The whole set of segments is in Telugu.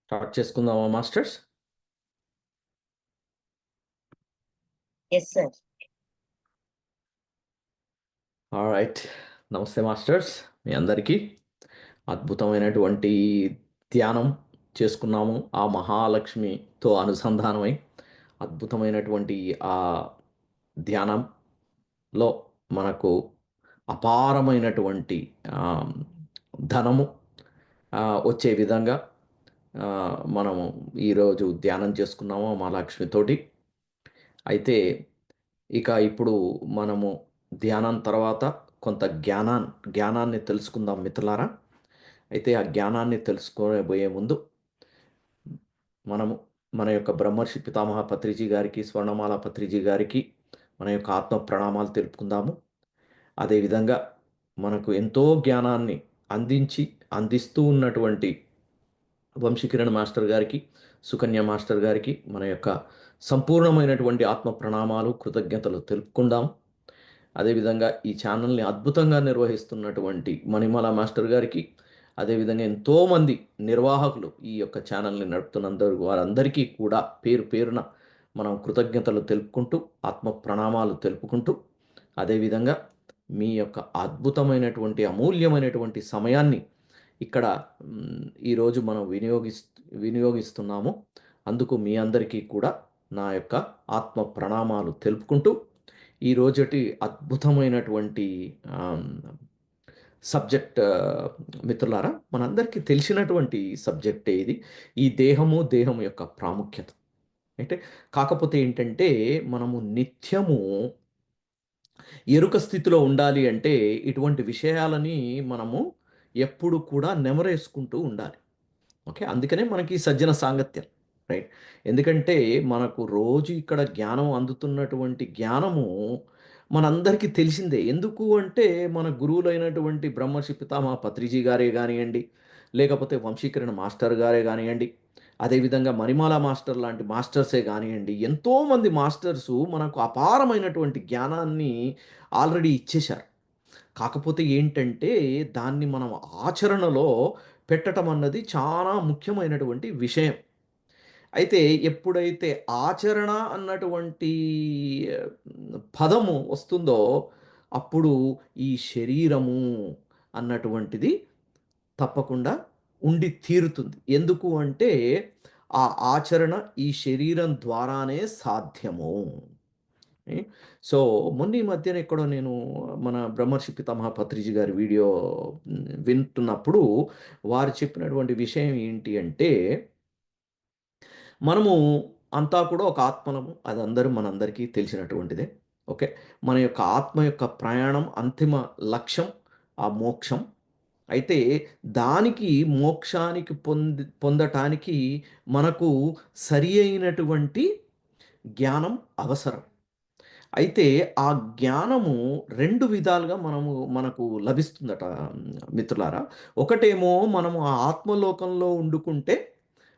స్టార్ట్ చేసుకుందామా మాస్టర్స్? Yes sir. రైట్. నమస్తే మాస్టర్స్, మీ అందరికీ అద్భుతమైనటువంటి ధ్యానం చేసుకున్నాము. ఆ మహాలక్ష్మితో అనుసంధానమై అద్భుతమైనటువంటి ఆ ధ్యానంలో మనకు అపారమైనటువంటి ఆ, ధనము వచ్చే విధంగా ఆ, మనము ఈరోజు ధ్యానం చేసుకున్నాము ఆ మహాలక్ష్మితోటి. అయితే ఇక ఇప్పుడు మనము ధ్యానం తర్వాత కొంత జ్ఞానాన్ని తెలుసుకుందాం మిత్రులారా. అయితే ఆ జ్ఞానాన్ని తెలుసుకోబోయే ముందు మనము మన యొక్క బ్రహ్మర్షి పితామహ పత్రిజీ గారికి, స్వర్ణమాల పత్రిజీ గారికి మన యొక్క ఆత్మ ప్రణామాలు తెలుపుకుందాము. అదేవిధంగా మనకు ఎంతో జ్ఞానాన్ని అందిస్తూ ఉన్నటువంటి వంశీకిరణ్ మాస్టర్ గారికి, సుకన్య మాస్టర్ గారికి మన యొక్క సంపూర్ణమైనటువంటి ఆత్మ ప్రణామాలు, కృతజ్ఞతలు తెలుపుకుందాం. అదేవిధంగా ఈ ఛానల్ని అద్భుతంగా నిర్వహిస్తున్నటువంటి మణిమాల మాస్టర్ గారికి, అదేవిధంగా ఎంతోమంది నిర్వాహకులు ఈ యొక్క ఛానల్ని నడుపుతున్నందరూ వారందరికీ కూడా పేరు పేరున మనం కృతజ్ఞతలు తెలుపుకుంటూ, ఆత్మ ప్రణామాలు తెలుపుకుంటూ, అదేవిధంగా మీ యొక్క అద్భుతమైనటువంటి అమూల్యమైనటువంటి సమయాన్ని ఇక్కడ ఈరోజు మనం వినియోగిస్తున్నాము. అందుకు మీ అందరికీ కూడా నా యొక్క ఆత్మ ప్రణామాలు తెలుపుకుంటూ, ఈ రోజటి అద్భుతమైనటువంటి సబ్జెక్ట్ మిత్రులారా, మనందరికీ తెలిసినటువంటి సబ్జెక్టే ఇది. ఈ దేహం యొక్క ప్రాముఖ్యత అంటే, కాకపోతే ఏంటంటే మనము నిత్యము ఎరుక స్థితిలో ఉండాలి అంటే ఇటువంటి విషయాలని మనము ఎప్పుడు కూడా నెమరేసుకుంటూ ఉండాలి. ఓకే, అందుకనే మనకి సజ్జన సాంగత్యం, రైట్? ఎందుకంటే మనకు రోజు ఇక్కడ జ్ఞానం అందుతున్నటువంటి జ్ఞానము మనందరికీ తెలిసిందే. ఎందుకు అంటే మన గురువులైనటువంటి బ్రహ్మర్షి పితామహ పత్రిజీ గారే కానివ్వండి, లేకపోతే వంశీకరణ మాస్టర్ గారే కానివ్వండి, అదేవిధంగా మణిమాల మాస్టర్ లాంటి మాస్టర్సే కానివ్వండి, ఎంతోమంది మాస్టర్సు మనకు అపారమైనటువంటి జ్ఞానాన్ని ఆల్రెడీ ఇచ్చేశారు. కాకపోతే ఏంటంటే దాన్ని మనం ఆచరణలో పెట్టటం అన్నది చాలా ముఖ్యమైనటువంటి విషయం. అయితే ఎప్పుడైతే ఆచరణ అన్నటువంటి పదము వస్తుందో అప్పుడు ఈ శరీరము అన్నటువంటిది తప్పకుండా ఉండి తీరుతుంది. ఎందుకు అంటే ఆ ఆచరణ ఈ శరీరం ద్వారానే సాధ్యము. ఏ? సో మొన్న ఈ మధ్యన ఎక్కడో నేను మన బ్రహ్మర్షి పితామహ పత్రిజీ గారి వీడియో వింటున్నప్పుడు వారు చెప్పినటువంటి విషయం ఏంటి అంటే, మనము అంతా కూడా ఒక ఆత్మలము. అది మనందరికీ తెలిసినటువంటిదే. ఓకే, మన యొక్క ఆత్మ యొక్క ప్రయాణం అంతిమ లక్ష్యం ఆ మోక్షం. అయితే దానికి మోక్షానికి పొందటానికి మనకు సరి అయినటువంటి జ్ఞానం అవసరం. అయితే ఆ జ్ఞానము 2 విధాలుగా మనకు లభిస్తుందట మిత్రులారా. ఒకటేమో మనము ఆ ఆత్మలోకంలో వండుకుంటే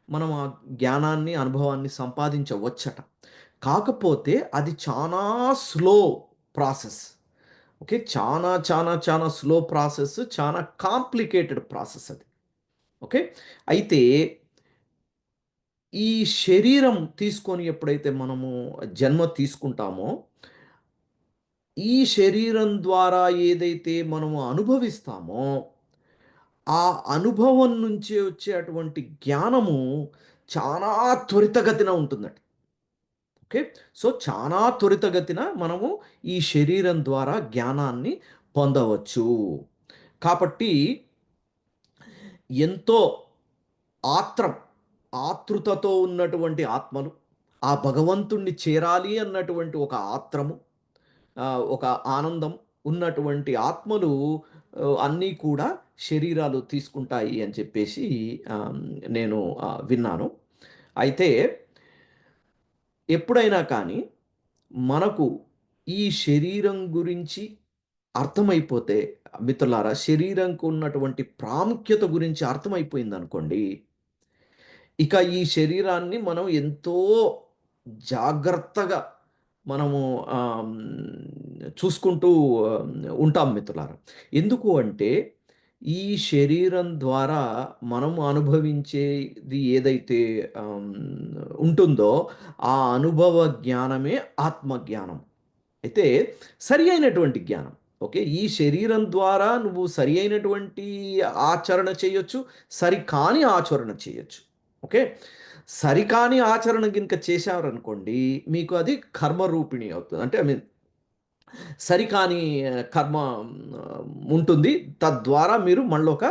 మనం ఆ జ్ఞానాన్ని, అనుభవాన్ని సంపాదించవచ్చట. కాకపోతే అది చాలా స్లో ప్రాసెస్. ఓకే, చాలా చాలా చాలా స్లో ప్రాసెస్, చాలా కాంప్లికేటెడ్ ప్రాసెస్ అది. ఓకే, అయితే ఈ శరీరం తీసుకొని ఎప్పుడైతే మనము జన్మ తీసుకుంటామో, ఈ శరీరం ద్వారా ఏదైతే మనము అనుభవిస్తామో, ఆ అనుభవం నుంచి వచ్చేటువంటి జ్ఞానము చాలా త్వరితగతిన ఉంటుందట. ఓకే, సో చాలా త్వరితగతిన మనము ఈ శరీరం ద్వారా జ్ఞానాన్ని పొందవచ్చు. కాబట్టి ఎంతో ఆత్రం ఆతృతతో ఉన్నటువంటి ఆత్మలు, ఆ భగవంతుణ్ణి చేరాలి అన్నటువంటి ఒక ఆత్రము, ఒక ఆనందం ఉన్నటువంటి ఆత్మలు అన్నీ కూడా శరీరాలు తీసుకుంటాయి అని చెప్పేసి నేను విన్నాను. అయితే ఎప్పుడైనా కానీ మనకు ఈ శరీరం గురించి అర్థమైపోతే మిత్రులారా, శరీరంకు ఉన్నటువంటి ప్రాముఖ్యత గురించి అర్థమైపోయిందనుకోండి, ఇక ఈ శరీరాన్ని మనం ఎంతో జాగ్రత్తగా మనము చూసుకుంటూ ఉంటాం మిత్రులారా. ఎందుకు అంటే ఈ శరీరం ద్వారా మనం అనుభవించేది ఏదైతే ఆమ్, ఉంటుందో ఆ అనుభవ జ్ఞానమే ఆత్మజ్ఞానం. అయితే సరి అయినటువంటి జ్ఞానం. ఓకే. ఈ శరీరం ద్వారా నువ్వు సరి అయినటువంటి ఆచరణ చేయొచ్చు. సరికాని ఆచరణ చేయొచ్చు. ఓకే. సరికాని ఆచరణ గినక చేశారనుకోండి, మీకు అది కర్మ రూపిణి అవుతుంది. అంటే ఐ మీన్ సరికాని కర్మ ఉంటుంది. తద్వారా మీరు మళ్ళొక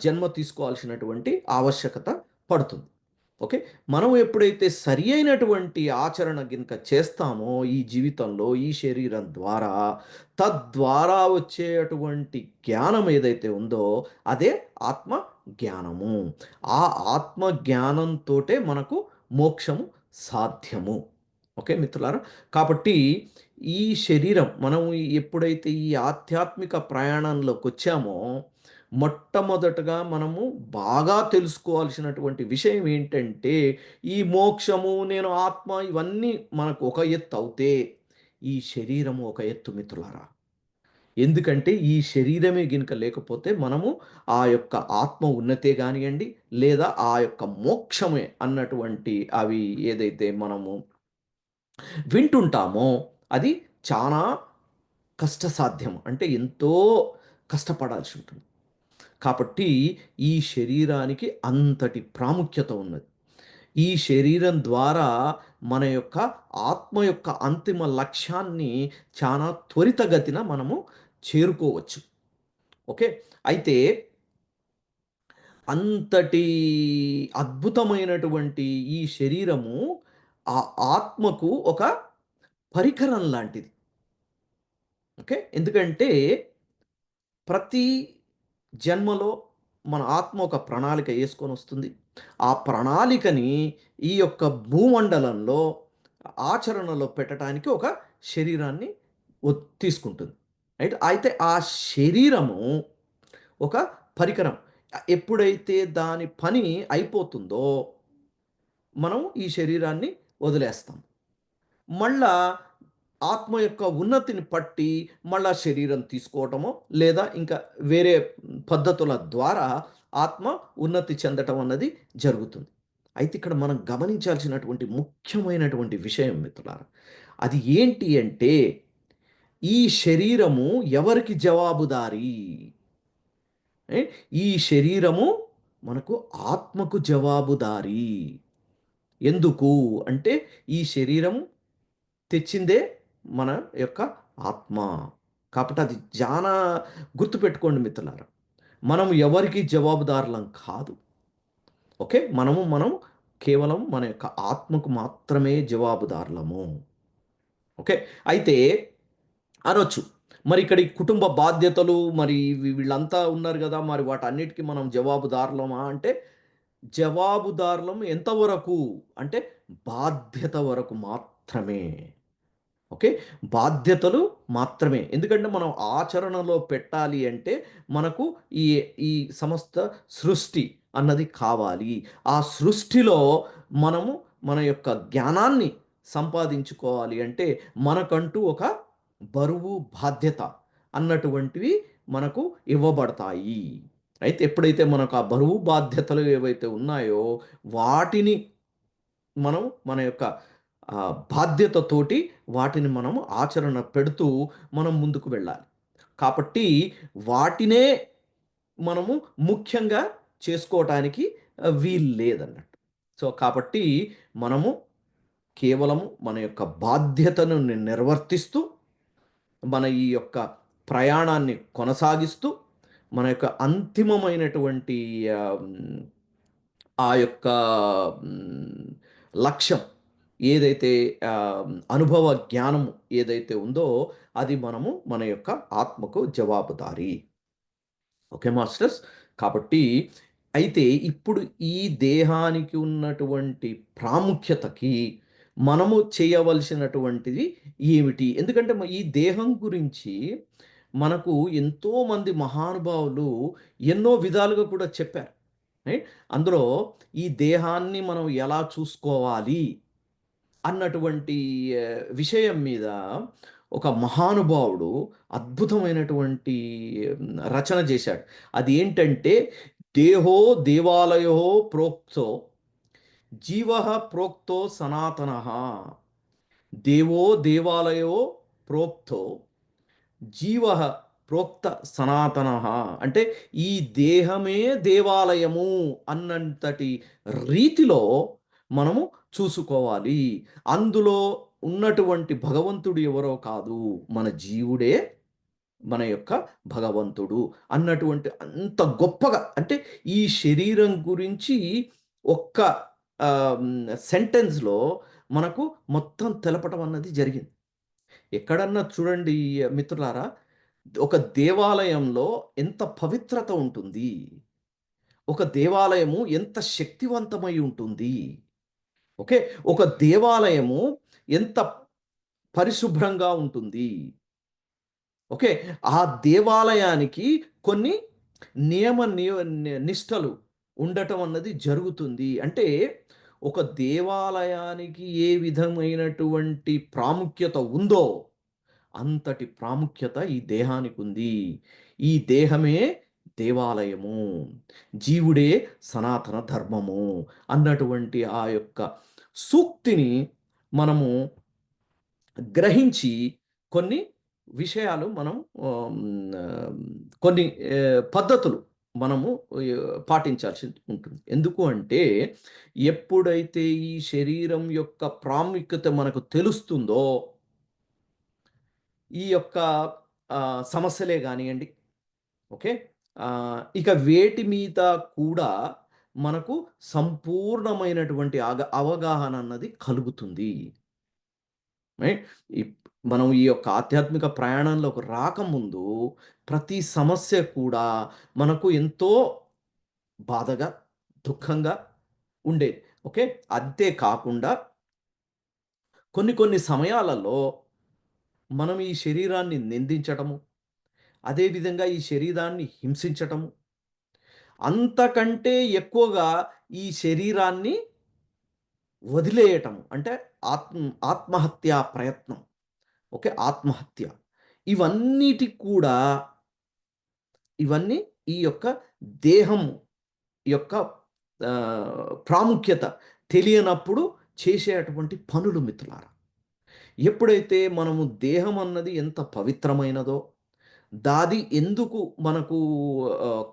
జన్మ తీసుకోవాల్సినటువంటి ఆవశ్యకత పడుతుంది. ఓకే. మనం ఎప్పుడైతే సరి అయినటువంటి ఆచరణ గినక చేస్తామో ఈ జీవితంలో, ఈ శరీరం ద్వారా, తద్వారా వచ్చేటువంటి జ్ఞానం ఏదైతే ఉందో అదే ఆత్మ జ్ఞానము. ఆ ఆత్మ జ్ఞానంతోటే మనకు మోక్షము సాధ్యము. ఓకే మిత్రులారా. కాబట్టి ఈ శరీరం మనం ఎప్పుడైతే ఈ ఆధ్యాత్మిక ప్రయాణంలోకొచ్చామో, మొట్టమొదటగా మనము బాగా తెలుసుకోవాల్సినటువంటి విషయం ఏంటంటే, ఈ మోక్షము, నేను ఆత్మ ఇవన్నీ మనకు ఒక ఎత్తు అవుతే, ఈ శరీరము ఒక ఎత్తు మిత్రులారా. ఎందుకంటే ఈ శరీరమే గినక లేకపోతే మనము ఆ యొక్క ఆత్మ ఉన్నతే గానియండి, లేదా ఆ యొక్క మోక్షమే అన్నటువంటి అవి ఏదైతే మనము వింటుంటామో అది చాలా కష్టసాధ్యం. అంటే ఎంతో కష్టపడాల్సి ఉంటుంది. కాబట్టి ఈ శరీరానికి అంతటి ప్రాముఖ్యత ఉన్నది. ఈ శరీరం ద్వారా మన యొక్క ఆత్మ యొక్క అంతిమ లక్ష్యాన్ని చాలా త్వరితగతిన మనము చేరుకోవచ్చు. ఓకే. అయితే అంతటి అద్భుతమైనటువంటి ఈ శరీరము ఆ ఆత్మకు ఒక పరికరం లాంటిది. ఓకే. ఎందుకంటే ప్రతి జన్మలో మన ఆత్మ ఒక ప్రణాళిక యేసుకొనొస్తుంది. ఆ ప్రణాళికని ఈ యొక్క భూమండలంలో ఆచరణలో పెట్టటానికి ఒక శరీరాన్ని తీసుకుంటుంది. రైట్. అయితే ఆ శరీరము ఒక పరికరం. ఎప్పుడైతే దాని పని అయిపోతుందో, మనం ఈ శరీరాన్ని వదిలేస్తాం. మళ్ళా ఆత్మ యొక్క ఉన్నతిని పట్టి మళ్ళా శరీరం తీసుకోవటమో, లేదా ఇంకా వేరే పద్ధతుల ద్వారా ఆత్మ ఉన్నతి చెందటం అన్నది జరుగుతుంది. అయితే ఇక్కడ మనం గమనించాల్సినటువంటి ముఖ్యమైనటువంటి విషయం మిత్రులారా. అది ఏంటి అంటే, ఈ శరీరము ఎవరికి జవాబుదారీ? ఏ ఈ శరీరము మనకు ఆత్మకు జవాబుదారీ. ఎందుకు అంటే, ఈ శరీరం తెచ్చిందే మన యొక్క ఆత్మ. కాబట్టి అది జానా గుర్తుపెట్టుకోండి మిత్రులారా. మనం ఎవరికీ జవాబుదారులం కాదు. ఓకే. మనం కేవలం మన యొక్క ఆత్మకు మాత్రమే జవాబుదారులము. ఓకే. అయితే అనొచ్చు. మరి ఇక్కడ ఈ కుటుంబ బాధ్యతలు మరి వీళ్ళంతా ఉన్నారు గదా! మరి వాటన్నిటికి మనం జవాబుదారులమా అంటే, జవాబుదారులం ఎంతవరకు అంటే బాధ్యత వరకు మాత్రమే. ఓకే. బాధ్యతలు మాత్రమే. ఎందుకంటే మనం ఆచరణలో పెట్టాలి అంటే మనకు ఈ ఈ సమస్త సృష్టి అన్నది కావాలి. ఆ సృష్టిలో మనము మన యొక్క జ్ఞానాన్ని సంపాదించుకోవాలి అంటే మనకంటూ ఒక బరువు, బాధ్యత అన్నటువంటివి మనకు ఇవ్వబడతాయి. అయితే ఎప్పుడైతే మనకు ఆ బరువు, బాధ్యతలు ఏవైతే ఉన్నాయో వాటిని మనం మన యొక్క బాధ్యతతోటి వాటిని మనము ఆచరణ పెడుతూ మనం ముందుకు వెళ్ళాలి. కాబట్టి వాటినే మనము ముఖ్యంగా చేసుకోవటానికి వీలు లేదన్నట్టు. సో, కాబట్టి మనము కేవలము మన యొక్క బాధ్యతను నిర్వర్తిస్తూ, మన ఈ యొక్క ప్రయాణాన్ని కొనసాగిస్తూ, మన యొక్క అంతిమమైనటువంటి ఆహ్, హ్మ్ ఆ యొక్క హ్మ్, లక్ష్యం ఏదైతే అనుభవ జ్ఞానం ఏదైతే ఉందో, అది మనము మన యొక్క ఆత్మకు జవాబుదారీ. Okay masters. కాబట్టి అయితే ఇప్పుడు ఈ దేహానికి ఉన్నటువంటి ప్రాముఖ్యతకి మనము చేయవలసినటువంటిది ఏమిటి? ఎందుకంటే ఈ దేహం గురించి మనకు ఎంతోమంది మహానుభావులు ఎన్నో విధాలుగా కూడా చెప్పారు. రైట్. అందులో ఈ దేహాన్ని మనం ఎలా చూసుకోవాలి అన్నటువంటి విషయం మీద ఒక మహానుభావుడు అద్భుతమైనటువంటి రచన చేశాడు. అది ఏంటంటే, దేహో దేవాలయో ప్రోక్తో జీవః ప్రోక్తో సనాతనః. దేవో దేవాలయో ప్రోక్తో జీవః ప్రోక్త సనాతనః. అంటే ఈ దేహమే దేవాలయము అన్నంతటి రీతిలో మనము చూసుకోవాలి. అందులో ఉన్నటువంటి భగవంతుడు ఎవరో కాదు, మన జీవుడే మన యొక్క భగవంతుడు అన్నటువంటి అంత గొప్పగా, అంటే ఈ శరీరం గురించి ఒక్క సెంటెన్స్‌లో మనకు మొత్తం తెలపటం అన్నది జరిగింది. ఎక్కడన్నా చూడండి మిత్రులారా, ఒక దేవాలయంలో ఎంత పవిత్రత ఉంటుంది. ఒక దేవాలయము ఎంత శక్తివంతమై ఉంటుంది. ఓకే. ఒక దేవాలయము ఎంత పరిశుభ్రంగా ఉంటుంది. ఓకే. ఆ దేవాలయానికి కొన్ని నిష్టలు ఉండటం అన్నది జరుగుతుంది. అంటే ఒక దేవాలయానికి ఏ విధమైనటువంటి ప్రాముఖ్యత ఉందో, అంతటి ప్రాముఖ్యత ఈ దేహానికుంది. ఈ దేహమే దేవాలయము. జీవుడే సనాతన ధర్మము అన్నటువంటి ఆ యొక్క సూక్తిని మనము గ్రహించి కొన్ని విషయాలు మనం కొన్ని పద్ధతులు మనము పాటించాల్సి ఉంటుంది. ఎందుకు అంటే, ఎప్పుడైతే ఈ శరీరం యొక్క ప్రాముఖ్యత మనకు తెలుస్తుందో, ఈ యొక్క సమస్యలే గానియండి, ఓకే. ఇక వేటి మీద కూడా మనకు సంపూర్ణమైనటువంటి అవగాహన అన్నది కలుగుతుంది. రైట్. ఇప్ మనం ఈ యొక్క ఆధ్యాత్మిక ప్రయాణంలోకి రాకముందు ప్రతి సమస్య కూడా మనకు ఎంతో బాధగా, దుఃఖంగా ఉండేది. ఓకే. అంతే కాకుండా కొన్ని కొన్ని సమయాలలో మనం ఈ శరీరాన్ని నిందించటము, అదే విధంగా ఈ శరీరాన్ని హింసించటము, అంతకంటే ఎక్కువగా ఈ శరీరాన్ని వదిలేయటం అంటే ఆత్మహత్యా ప్రయత్నం. ఓకే. ఆత్మహత్య. ఇవన్నిటికి కూడా ఇవన్నీ ఈ యొక్క దేహం యొక్క ప్రాముఖ్యత తెలియనప్పుడు చేసేటువంటి పనులు మిత్రులారా. ఎప్పుడైతే మనము దేహం అన్నది ఎంత పవిత్రమైనదో, దాది ఎందుకు మనకు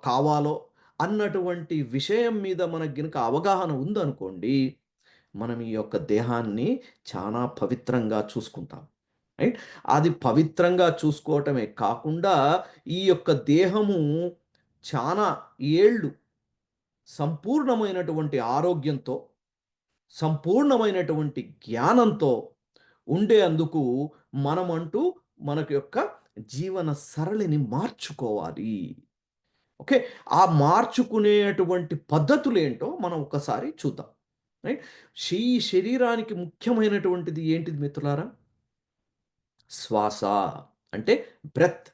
కావాలో అన్నటువంటి విషయం మీద మనకు గనుక అవగాహన ఉందనుకోండి, మనం ఈ యొక్క దేహాన్ని చాలా పవిత్రంగా చూసుకుంటాం. రైట్. అది పవిత్రంగా చూసుకోవటమే కాకుండా, ఈ యొక్క దేహము చాలా ఏళ్ళు సంపూర్ణమైనటువంటి ఆరోగ్యంతో, సంపూర్ణమైనటువంటి జ్ఞానంతో ఉండేందుకు మనమంటూ మనకు యొక్క జీవన సరళిని మార్చుకోవాలి. ఓకే. ఆ మార్చుకునేటువంటి పద్ధతులేంటో మనం ఒకసారి చూద్దాం. రైట్. ఈ శరీరానికి ముఖ్యమైనటువంటిది ఏంటిది మిత్రులారా? శ్వాస. అంటే బ్రెత్.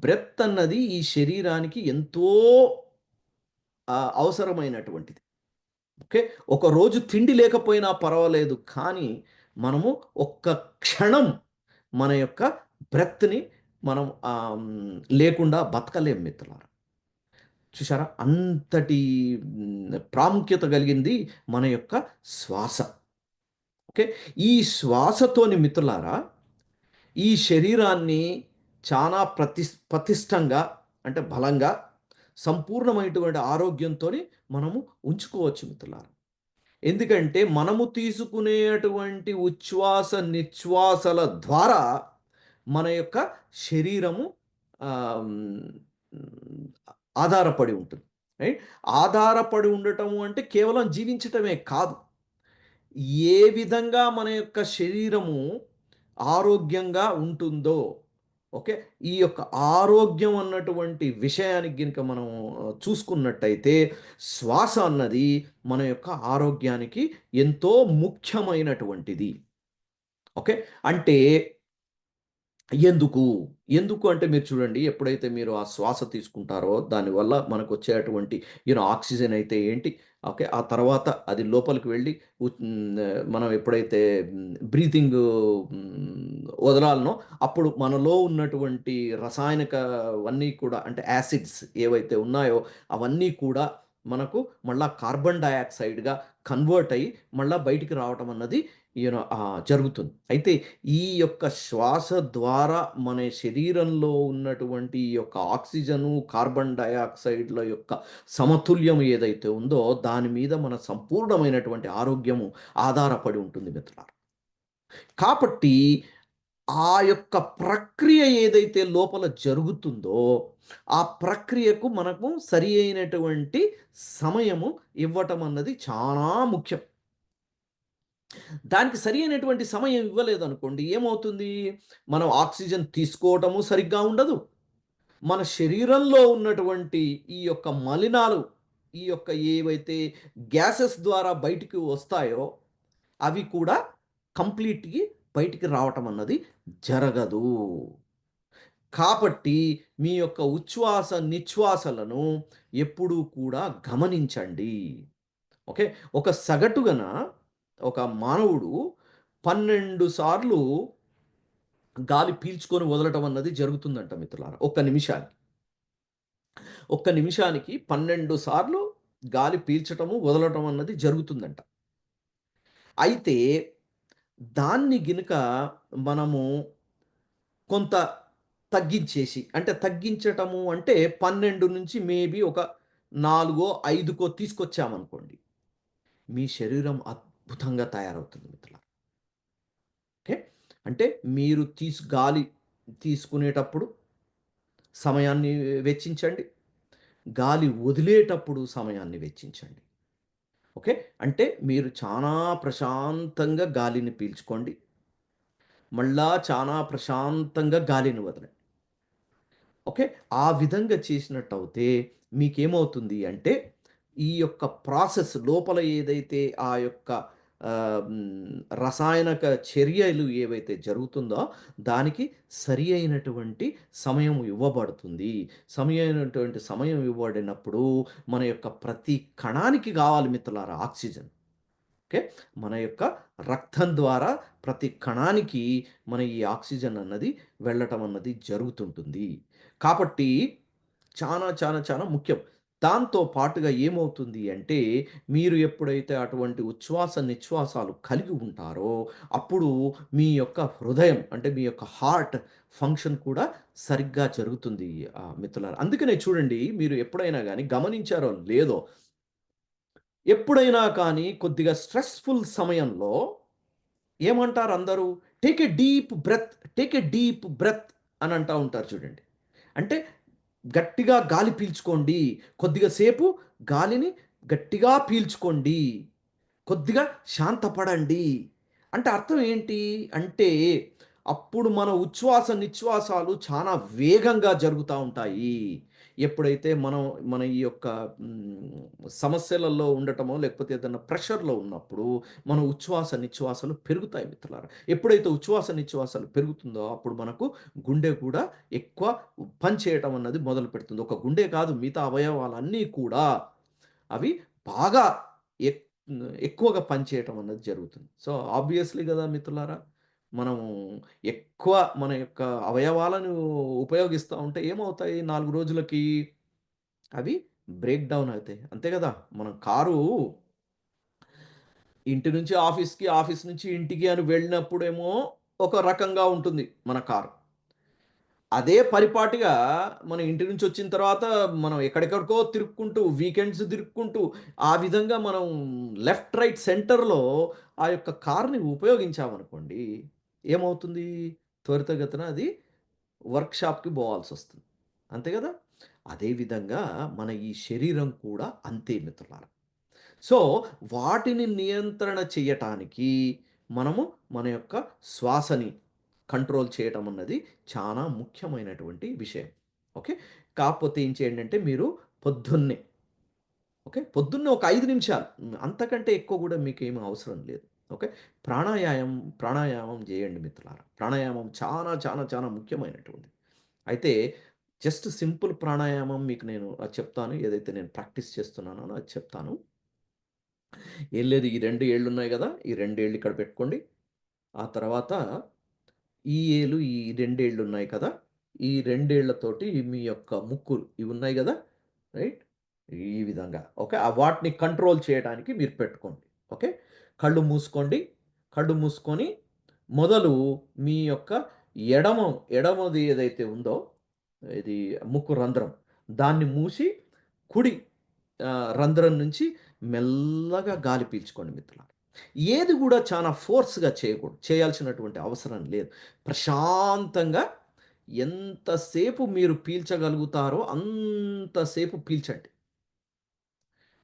బ్రెత్ అన్నది ఈ శరీరానికి ఎంతో అవసరమైనటువంటిది. ఓకే. ఒకరోజు తిండి లేకపోయినా పర్వాలేదు, కానీ మనము ఒక్క క్షణం మన యొక్క బ్రెత్‌ని మనం లేకుండా బతకలేం మిత్రులారా. చూసారా? అంతటి ప్రాముఖ్యత కలిగింది మన యొక్క శ్వాస. ఓకే. ఈ శ్వాసతోని మిత్రులారా, ఈ శరీరాన్ని చాలా పటిష్టంగా, అంటే బలంగా, సంపూర్ణమైనటువంటి ఆరోగ్యంతోని మనము ఉంచుకోవచ్చు మిత్రులారా. ఎందుకంటే మనము తీసుకునేటువంటి ఉచ్ఛ్వాస, నిశ్వాసల ద్వారా మన యొక్క శరీరము ఆహ్, హ్మ్, ఆధారపడి ఉంటుంది. రైట్. ఆధారపడి ఉండటము అంటే కేవలం జీవించటమే కాదు. ఏ విధంగా మన యొక్క శరీరము ఆరోగ్యంగా ఉంటుందో, ఓకే. ఈ యొక్క ఆరోగ్యం అన్నటువంటి విషయానికి గనుక మనం చూసుకున్నట్టయితే, శ్వాస అన్నది మన యొక్క ఆరోగ్యానికి ఎంతో ముఖ్యమైనటువంటిది. ఓకే. అంటే ఎందుకు? ఎందుకు అంటే మీరు చూడండి ఎప్పుడైతే మీరు ఆ శ్వాస తీసుకుంటారో దానివల్ల మనకొచ్చేటువంటి ఆక్సిజన్ అయితే ఏంటి, ఓకే. ఆ తర్వాత అది లోపలికి వెళ్ళి మనం ఎప్పుడైతే బ్రీతింగు వదలాలనో అప్పుడు మనలో ఉన్నటువంటి రసాయనికవన్నీ కూడా అంటే యాసిడ్స్ ఏవైతే ఉన్నాయో అవన్నీ కూడా మనకు మళ్ళా కార్బన్ డయాక్సైడ్‌గా కన్వర్ట్ అయ్యి మళ్ళా బయటికి రావటం అన్నది జరుగుతుంది. అయితే ఈ యొక్క శ్వాస ద్వారా మన శరీరంలో ఉన్నటువంటి ఈ యొక్క ఆక్సిజను, కార్బన్ డయాక్సైడ్‌ల యొక్క సమతుల్యం ఏదైతే ఉందో, దాని మీద మన సంపూర్ణమైనటువంటి ఆరోగ్యము ఆధారపడి ఉంటుంది మిత్రులారా. కాబట్టి ఆ యొక్క ప్రక్రియ ఏదైతే లోపల జరుగుతుందో, ఆ ప్రక్రియకు మనము సరి అయినటువంటి సమయము ఇవ్వటం అన్నది చాలా ముఖ్యం. దానికి సరి అయినటువంటి సమయం ఇవ్వలేదనుకోండి ఏమవుతుంది? మనం ఆక్సిజన్ తీసుకోవటము సరిగ్గా ఉండదు. మన శరీరంలో ఉన్నటువంటి ఈ యొక్క మలినాలు, ఈ యొక్క ఏవైతే గ్యాసెస్ ద్వారా బయటికి వస్తాయో, అవి కూడా కంప్లీట్‌గా బయటికి రావటం అన్నది జరగదు. కాబట్టి మీ యొక్క ఉచ్ఛ్వాస, నిశ్వాసలను ఎప్పుడూ కూడా గమనించండి. ఓకే. ఒక సగటున ఒక మానవుడు 12 సార్లు గాలి పీల్చుకొని వదలటం అన్నది జరుగుతుందంట మిత్రులారా. ఒక్క నిమిషానికి. ఒక్క నిమిషానికి 12 సార్లు గాలి పీల్చటము, వదలటం అన్నది జరుగుతుందంట. అయితే దాన్ని గినక మనము కొంత తగ్గించేసి అంటే తగ్గించటము అంటే 12 నుంచి మేబీ ఒక 4 5కో తీసుకొచ్చామనుకోండి. మీ శరీరం అద్భుతంగా తయారవుతుంది మిత్రులారా. ఓకే. అంటే మీరు గాలి తీసుకునేటప్పుడు సమయాన్ని వెచ్చించండి. గాలి వదిలేటప్పుడు సమయాన్ని వెచ్చించండి. ఓకే. అంటే మీరు చానా ప్రశాంతంగా గాలిని పీల్చుకోండి. మళ్ళా చానా ప్రశాంతంగా గాలిని వదలండి. ఓకే. ఆ విధంగా చేసినట్టయితే మీకేమవుతుంది అంటే, ఈ యొక్క ప్రాసెస్ లోపల ఏదైతే ఆ యొక్క రసాయనక చర్యలు ఏవైతే జరుగుతుందో, దానికి సరి అయినటువంటి సమయం ఇవ్వబడుతుంది. అయినటువంటి సమయం ఇవ్వబడినప్పుడు, మన యొక్క ప్రతి కణానికి గావాలి మిత్రులారా ఆక్సిజన్. ఓకే. మన యొక్క రక్తం ద్వారా ప్రతి కణానికి మన ఈ ఆక్సిజన్ అన్నది వెళ్ళటం అన్నది జరుగుతుంటుంది. కాబట్టి చాలా ముఖ్యం. దాంతో పాటుగా ఏమవుతుంది అంటే, మీరు ఎప్పుడైతే అటువంటి ఉచ్ఛ్వాస, నిశ్వాసాలు కలిగి ఉంటారో, అప్పుడు మీ యొక్క హృదయం అంటే మీ యొక్క హార్ట్ ఫంక్షన్ కూడా సరిగ్గా జరుగుతుంది మిత్రులారా. అందుకనే చూడండి మీరు ఎప్పుడైనా గాని గమనించారో లేదో ఎప్పుడైనా కానీ కొద్దిగా స్ట్రెస్‌ఫుల్ సమయంలో ఏమంటారు అందరూ? Take a deep breath, take a deep breath అని అంటా ఉంటారు చూడండి. అంటే గట్టిగా గాలి పీల్చుకోండి. కొద్దిగా సేపు గాలిని గట్టిగా పీల్చుకోండి. కొద్దిగా శాంతపడండి. అంటే అర్థం ఏంటి? అంటే అప్పుడు మన ఉచ్ఛ్వాస, నిశ్వాసాలు చాలా వేగంగా జరుగుతా ఉంటాయి. ఎప్పుడైతే మనం మన ఈ యొక్క సమస్యలలో ఉండటమో, లేకపోతే ఏదన్నా ప్రెషర్‌లో ఉన్నప్పుడు మన ఉచ్ఛ్వాస, నిశ్వాసాలు పెరుగుతాయి మిత్రులారా. ఎప్పుడైతే ఉచ్ఛ్వాస, నిశ్వాసాలు పెరుగుతుందో అప్పుడు మనకు గుండె కూడా ఎక్కువ పని చేయటం అన్నది మొదలుపెడుతుంది. ఒక గుండె కాదు మిగతా అవయవాలన్నీ కూడా అవి బాగా ఎక్ ఎక్కువగా పనిచేయటం అన్నది జరుగుతుంది. సో, ఆబ్వియస్‌లీ గదా మిత్రులారా! మనము ఎక్కువ మన యొక్క అవయవాలను ఉపయోగిస్తా ఉంటే ఏమవుతాయి 4 రోజులకి అవి బ్రేక్ డౌన్ అవుతాయి. అంతే గదా! మనం కారు ఇంటి నుంచి ఆఫీస్‌కి, ఆఫీస్ నుంచి ఇంటికి అని వెళ్ళినప్పుడేమో ఒక రకంగా ఉంటుంది మన కారు. అదే పరిపాటిగా మనం ఇంటి నుంచొచ్చిన తర్వాత మనం ఎక్కడెక్కడికో తిరుక్కుంటూ, వీకెండ్స్ తిరుక్కుంటూ, ఆ విధంగా మనం లెఫ్ట్, రైట్, సెంటర్‌లో ఆ యొక్క కార్‌ని ఉపయోగించామనుకోండి, ఏమవుతుంది? త్వరితగతిన అది వర్క్‌షాప్‌కి బోవాల్సొస్తుంది. అంతే గదా! అదే విధంగా మన ఈ శరీరం కూడా అంతే మిత్రులారా. సో, వాటిని నియంత్రణ చెయ్యటానికి మనము మన యొక్క శ్వాసని కంట్రోల్ చేయటం అన్నది చాలా ముఖ్యమైనటువంటి విషయం. ఓకే. కాకపోతే ఏం చేయండంటే మీరు పొద్దున్నే ఓకే. పొద్దున్నే ఒక 5 నిమిషాలు అంతకంటే ఎక్కువ గూడా మీకేమి అవసరం లేదు. ఓకే. ప్రాణాయామం జేయండి మిత్రులారా. ప్రాణాయామం చాలా, చాలా, చాలా ముఖ్యమైనటువంటిది. అయితే జస్ట్ సింపుల్ ప్రాణాయామం మీకు నేను చెప్తాను. ఏదైతే నేను ప్రాక్టీస్ చేస్తున్నానో అది చెప్తాను. ఏం లేదు, ఈ 2 ఏళ్లున్నాయి గదా! ఈ 2 ఏళ్ళు ఇక్కడ పెట్టుకోండి. ఆ తర్వాత ఈ ఏలు ఈ 2 ఏళ్లున్నాయి కదా! ఈ 2 ఏళ్లతోటి మీ యొక్క ముక్కులు ఇవున్నాయి గదా! రైట్? ఈ విధంగా ఓకే. వాటిని కంట్రోల్ చేయడానికి మీరు పెట్టుకోండి. ఓకే. కళ్ళు మూసుకోండి. కళ్ళు మూసుకొని మొదలు మీ యొక్క ఎడమ ఎడమది ఏదైతే ఉందో ఇది ముక్కు రంధ్రం, దాన్ని మూసి కుడి రంధ్రం నుంచి మెల్లగా గాలి పీల్చుకోండి మిత్రులారా. ఏది గూడా చాలా ఫోర్స్‌గా చేయకూడదు. చేయాల్సినటువంటి అవసరం లేదు. ప్రశాంతంగా ఎంతసేపు మీరు పీల్చగలుగుతారో అంతసేపు పీల్చండి.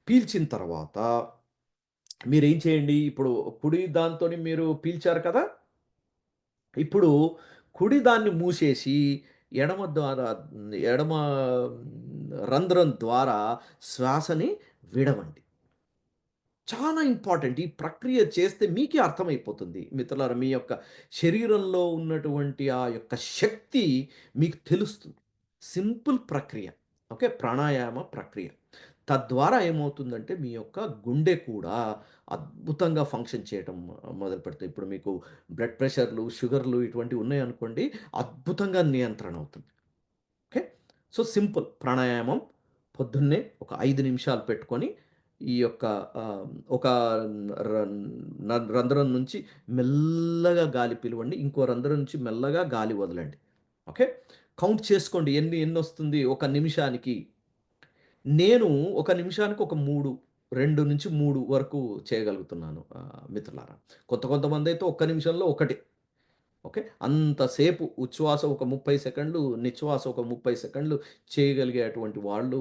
పీల్చిన తర్వాత మీరేం చేయండి, ఇప్పుడు కుడి దాంతోని మీరు పీల్చారు కదా! ఇప్పుడు కుడి దాన్ని మూసేసి ఎడమ ద్వారా ఎడమ రంధ్రం ద్వారా శ్వాసని విడవండి. చాలా ఇంపార్టెంట్. ఈ ప్రక్రియ చేస్తే మీకే అర్థమైపోతుంది. మిత్రులారా, మీ యొక్క శరీరంలో ఉన్నటువంటి ఆ యొక్క శక్తి మీకు తెలుస్తుంది. సింపుల్ ప్రక్రియ. ఓకే. ప్రాణాయామ ప్రక్రియ. తద్వారా ఏమవుతుందంటే మీ యొక్క గుండె కూడా అద్భుతంగా ఫంక్షన్ చేయటం మొదలుపెడతాయి. ఇప్పుడు మీకు బ్లడ్ ప్రెషర్‌లు, షుగర్‌లు ఇటువంటివి ఉన్నాయనుకోండి, అద్భుతంగా నియంత్రణ అవుతుంది. ఓకే. సో, సింపుల్ ప్రాణాయామం పొద్దున్నే ఒక 5 నిమిషాలు పెట్టుకొని, ఈ యొక్క ఆహ్, ఒక రన్ రంధ్రం నుంచి మెల్లగా గాలి పిలవండి. ఇంకో రంధ్రం నుంచి మెల్లగా గాలి వదలండి. ఓకే. కౌంట్ చేసుకోండి. ఎన్నొస్తుంది ఒక నిమిషానికి. నేను ఒక నిమిషానికి ఒక 2-3 వరకు చేయగలుగుతున్నాను మిత్రులారా. కొంతమందైతే ఒక్క నిమిషంలో ఒకటి. ఓకే. అంతసేపు ఉచ్ఛ్వాస ఒక 30 సెకండ్లు, నిశ్వాస ఒక 30 సెకండ్లు చేయగలిగేటువంటి వాళ్ళు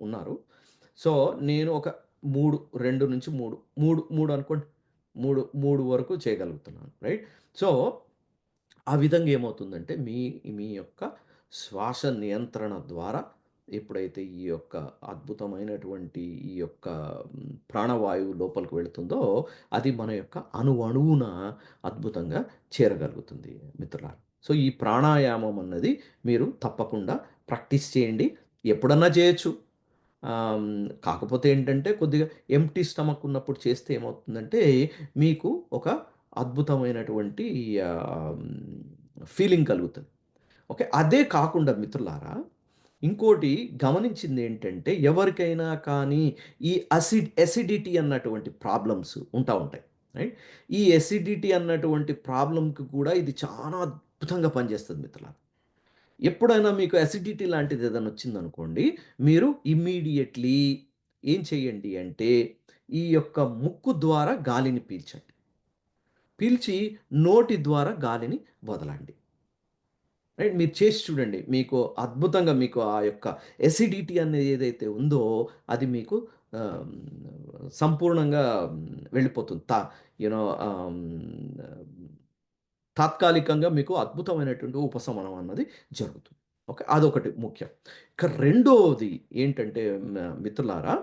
ఉన్నారు. సో, నేను ఒక 3 అనుకోండి. 3 వరకు చేయగలుగుతున్నాను. రైట్. సో, ఆ విధంగా ఏమవుతుందంటే మీ యొక్క శ్వాస నియంత్రణ ద్వారా ఎప్పుడైతే ఈ యొక్క అద్భుతమైనటువంటి ఈ యొక్క ప్రాణవాయువు లోపలికి వెళుతుందో, అది మన యొక్క అణువణువున అద్భుతంగా చేరగలుగుతుంది మిత్రులారా. సో, ఈ ప్రాణాయామం అన్నది మీరు తప్పకుండా ప్రాక్టీస్ చేయండి. ఎప్పుడన్నా చేయొచ్చు. కాకపోతే ఏంటంటే కొద్దిగా ఎంప్టీ స్టమక్ ఉన్నప్పుడు చేస్తే ఏమవుతుందంటే మీకు ఒక అద్భుతమైనటువంటి ఆహ్, ఫీలింగ్ కలుగుతది. ఓకే. అదే కాకుండా మిత్రులారా, ఇంకోటి గమనించిందేంటంటే ఎవరికైనా కానీ ఈ ఎసిడిటీ అన్నటువంటి ప్రాబ్లమ్స్ ఉంటాయి. రైట్. ఈ ఎసిడిటీ అన్నటువంటి ప్రాబ్లమ్‌కి కూడా ఇది చాలా అద్భుతంగా పనిచేస్తది మిత్రులారా. ఎప్పుడైనా మీకు అసిడిటీ లాంటిది ఏదైనా వచ్చిందనుకోండి, మీరు ఇమ్మీడియేట్‌లీ ఏం చేయండి అంటే, ఈ యొక్క ముక్కు ద్వారా గాలిని పీల్చండి. పీల్చి నోటి ద్వారా గాలిని వదలండి. రైట్. మీరు చేసి చూడండి. మీకు అద్భుతంగా మీకు ఆ యొక్క ఎసిడిటీ అనేది ఏదైతే ఉందో అది మీకు ఆహ్, సంపూర్ణంగా వెళ్ళిపోతుంది. యూ నో తాత్కాలికంగా మీకు అద్భుతమైనటువంటి ఉపశమనం అన్నది జరుగుతుంది. ఓకే. అదొకటి ముఖ్యం. ఇక రెండోది ఏంటంటే మిత్రులారా,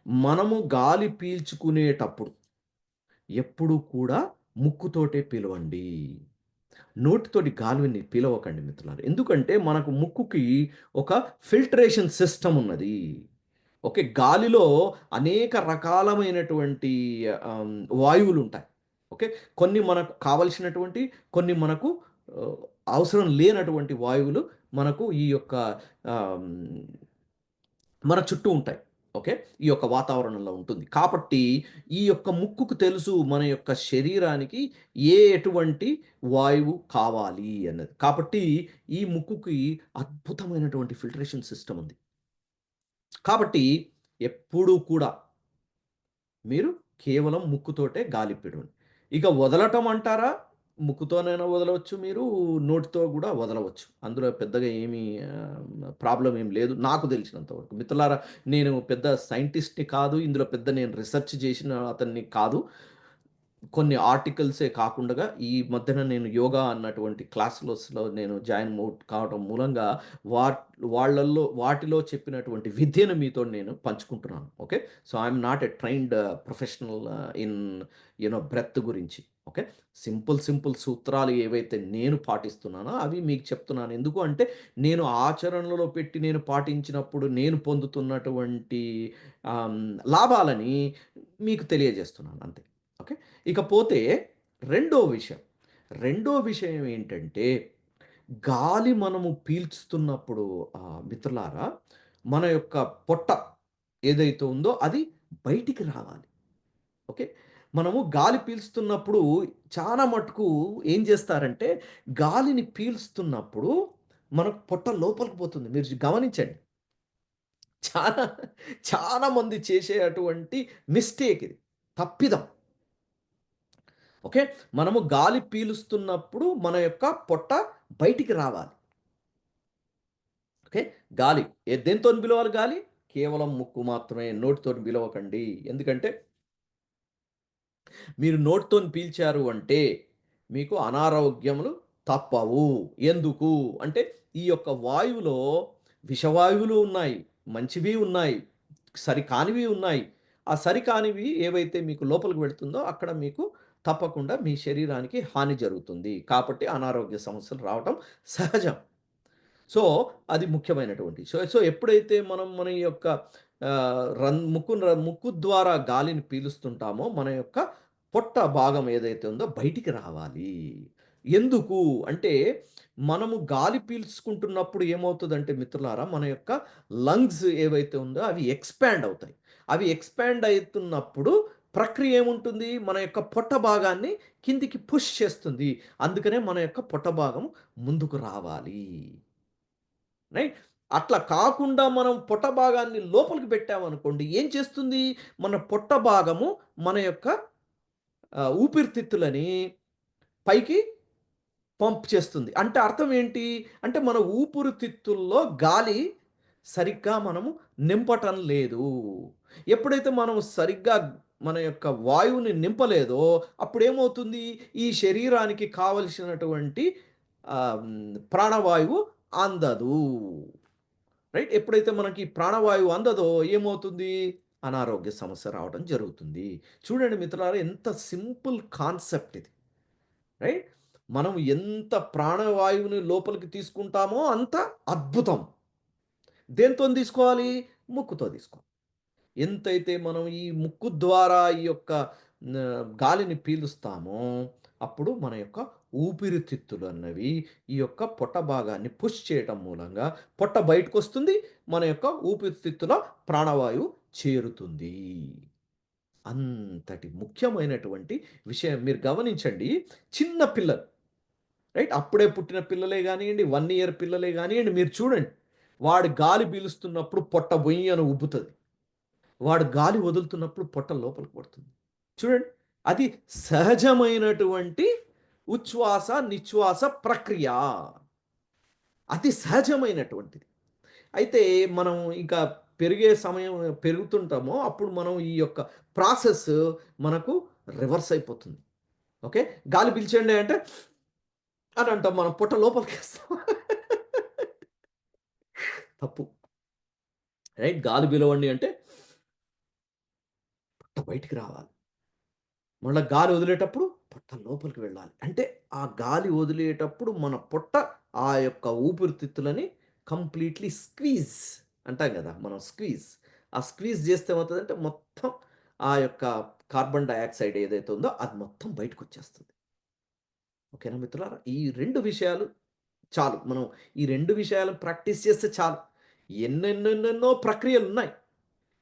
మనము గాలి పీల్చుకునేటప్పుడు ఎప్పుడు కూడా ముక్కుతోటే పిలవండి. నోటితోటి గాలిని పిలవకండి మిత్రులారా. ఎందుకంటే మనకు ముక్కుకి ఒక ఫిల్టరేషన్ సిస్టమ్ ఉన్నది. ఓకే. గాలిలో అనేక రకాలమైనటువంటి ఆహ్, వాయువులుంటాయి. ఓకే. కొన్ని మనకు కావాల్సినటువంటి, కొన్ని మనకు ఆహ్, అవసరం లేనటువంటి వాయువులు మనకు ఈ యొక్క ఆహ్, మన చుట్టూ ఉంటాయి. ఓకే. ఈ యొక్క వాతావరణంలో ఉంటుంది. కాబట్టి ఈ యొక్క ముక్కుకు తెలుసు మన యొక్క శరీరానికి ఎటువంటి వాయువు కావాలి అన్నది. కాబట్టి ఈ ముక్కుకి అద్భుతమైనటువంటి ఫిల్టరేషన్ సిస్టమ్ ఉంది. కాబట్టి ఎప్పుడూ కూడా మీరు కేవలం ముక్కుతోటే గాలి పిడవండి. ఇక వదలటం అంటారా? ముక్కుతోనైనా వదలవచ్చు మీరు, నోటితో గూడా వదలవచ్చు. అందులో పెద్దగా ఏమీ ప్రాబ్లమ్ ఏం లేదు నాకు తెలిసినంత వరకు. మిత్రులారా, నేను పెద్ద సైంటిస్ట్‌ని కాదు. ఇందులో పెద్ద నేను రిసర్చ్ చేసిన అతన్ని కాదు. కొన్ని ఆర్టికల్సే కాకుండగా ఈ మధ్యన నేను యోగా అన్నటువంటి క్లాస్‌లోస్‌లో నేను జాయిన్ కావటం మూలంగా వాట్ వాళ్ళల్లో వాటిలో చెప్పినటువంటి విద్యను మీతోని నేను పంచుకుంటున్నాను. Okay. So, I am not a trained professional in breath గురించి. ఓకే. సింపుల్ సూత్రాలు ఏవైతే నేను పాటిస్తున్నానో అవి మీకు చెప్తున్నాను. ఎందుకు అంటే నేను ఆచరణలో పెట్టి నేను పాటించినప్పుడు నేను పొందుతున్నటువంటి లాభాలని మీకు తెలియజేస్తున్నాను అంతే. ఓకే. ఇకపోతే రెండో విషయం. రెండో విషయం ఏంటంటే, గాలి మనము పీల్చుతున్నప్పుడు మిత్రులారా, మన యొక్క పొట్ట ఏదైతే ఉందో అది బయటికి రావాలి. ఓకే. మనము గాలి పీల్చుతున్నప్పుడు చాలా మటుకు ఏం చేస్తారంటే, గాలిని పీల్స్తున్నప్పుడు మనకు పొట్ట లోపలికి పోతుంది. మీరు గమనించండి. చాలా చాలా మంది చేసే అటువంటి మిస్టేక్ ఇది. తప్పిదం. ఓకే. మనము గాలి పీలుస్తున్నప్పుడు మన యొక్క పొట్ట బయటికి రావాలి. ఓకే. గాలి దేనితోని పిలవాలి గాలి? కేవలం ముక్కు మాత్రమే. నోటితోని పిలవకండి. ఎందుకంటే మీరు నోటితోని పీల్చారు అంటే మీకు అనారోగ్యములు తప్పవు. ఎందుకు? అంటే ఈ యొక్క వాయువులో విషవాయువులు ఉన్నాయి. మంచివి ఉన్నాయి. సరికానివి ఉన్నాయి. ఆ సరికానివి ఏవైతే మీకు లోపలికి వెళ్తుందో అక్కడ మీకు తప్పకుండా మీ శరీరానికి హాని జరుగుతుంది. కాబట్టి అనారోగ్య సమస్యలు రావటం సహజం. సో, అది ముఖ్యమైనటువంటి. సో, సో ఎప్పుడైతే మనం మన యొక్క ముక్కు ద్వారా గాలిని పీలుస్తుంటామో, మన యొక్క పొట్ట భాగం ఏదైతే ఉందో బయటికి రావాలి. ఎందుకు అంటే, మనము గాలి పీల్చుకుంటున్నప్పుడు ఏమవుతదంటే మిత్రులారా, మన యొక్క లంగ్స్ ఏవైతే ఉందో అవి ఎక్స్‌పాండ్ అవుతాయి. అవి ఎక్స్‌పాండ్ అయితున్నప్పుడు ప్రక్రియ ఏముంటుంది? మన యొక్క పొట్ట భాగాన్ని కిందికి పుష్ చేస్తుంది. అందుకనే మన యొక్క పొట్ట భాగం ముందుకు రావాలి. రైట్. అట్లా కాకుండా మనం పొట్ట భాగాన్ని లోపలికి పెట్టామనుకోండి, ఏం చేస్తుంది? మన పొట్ట భాగము మన యొక్క ఊపిరితిత్తులని పైకి పంప్ చేస్తుంది. అంటే అర్థం ఏంటి? అంటే మన ఊపిరితిత్తుల్లో గాలి సరిగ్గా మనము నింపటం లేదు. ఎప్పుడైతే మనం సరిగ్గా మన యొక్క వాయువుని నింపలేదో అప్పుడేమవుతుంది? ఈ శరీరానికి కావలసినటువంటి ప్రాణవాయువు అందదు. రైట్. ఎప్పుడైతే మనకి ప్రాణవాయువు అందదో ఏమవుతుంది? అనారోగ్య సమస్య రావడం జరుగుతుంది. చూడండి మిత్రులారా ఎంత సింపుల్ కాన్సెప్ట్ ఇది. రైట్. మనం ఎంత ప్రాణవాయువుని లోపలికి తీసుకుంటామో అంత అద్భుతం. దేనితోని తీసుకోవాలి? ముక్కుతో తీసుకోవాలి. ఎంతైతే మనం ఈ ముక్కు ద్వారా ఈ యొక్క గాలిని పీలుస్తామో, అప్పుడు మన యొక్క ఊపిరితిత్తులు అన్నవి ఈ యొక్క పొట్ట భాగాన్ని పుష్ చేయటం మూలంగా పొట్ట బయటకొస్తుంది. మన యొక్క ఊపిరితిత్తుల ప్రాణవాయువు చేరుతుంది. అంతటి ముఖ్యమైనటువంటి విషయం మీరు గమనించండి. చిన్న పిల్లలు రైట్. అప్పుడే పుట్టిన పిల్లలే గానియండి, 1 ఇయర్ పిల్లలే గానియండి మీరు చూడండి. వాడు గాలి పీలుస్తున్నప్పుడు పొట్ట బొయ్యని ఉబ్బుతది. వాడు గాలి వదులుతున్నప్పుడు పొట్ట లోపలికి పడుతుంది. చూడండి. అది సహజమైనటువంటి ఉచ్ఛ్వాస, నిశ్వాస ప్రక్రియ. అతి సహజమైనటువంటిది. అయితే మనం ఇంకా పెరిగే సమయం పెరుగుతుంటామో, అప్పుడు మనం ఈ యొక్క ప్రాసెస్ మనకు రివర్స్ అయిపోతుంది. ఓకే. గాలి పీల్చండి అంటే అని అంటాం. మనం పొట్ట లోపలికేస్తాం. తప్పు. రైట్. గాలి పిలవండి అంటే పొట్ట బయటికి రావాలి. మళ్ళా గాలి వదిలేటప్పుడు పొట్ట లోపలికి వెళ్ళాలి. అంటే ఆ గాలి వదిలేటప్పుడు మన పొట్ట ఆ యొక్క ఊపిరితిత్తులని కంప్లీట్‌లీ స్క్వీజ్ అంటాం గదా! మనం స్క్వీజ్. ఆ స్క్వీజ్ జేస్తే ఏమవుతదంటే మొత్తం ఆ యొక్క కార్బన్ డయాక్సైడ్ ఏదైతే ఉందో అది మొత్తం బయటకొచ్చేస్తుంది. ఓకేనా మిత్రులారా? ఈ 2 విషయాలు చాలు. మనం ఈ 2 విషయాలు ప్రాక్టీస్ చేస్తే చాలు. ఎన్నెన్నెన్నెన్నో ప్రక్రియలున్నాయి.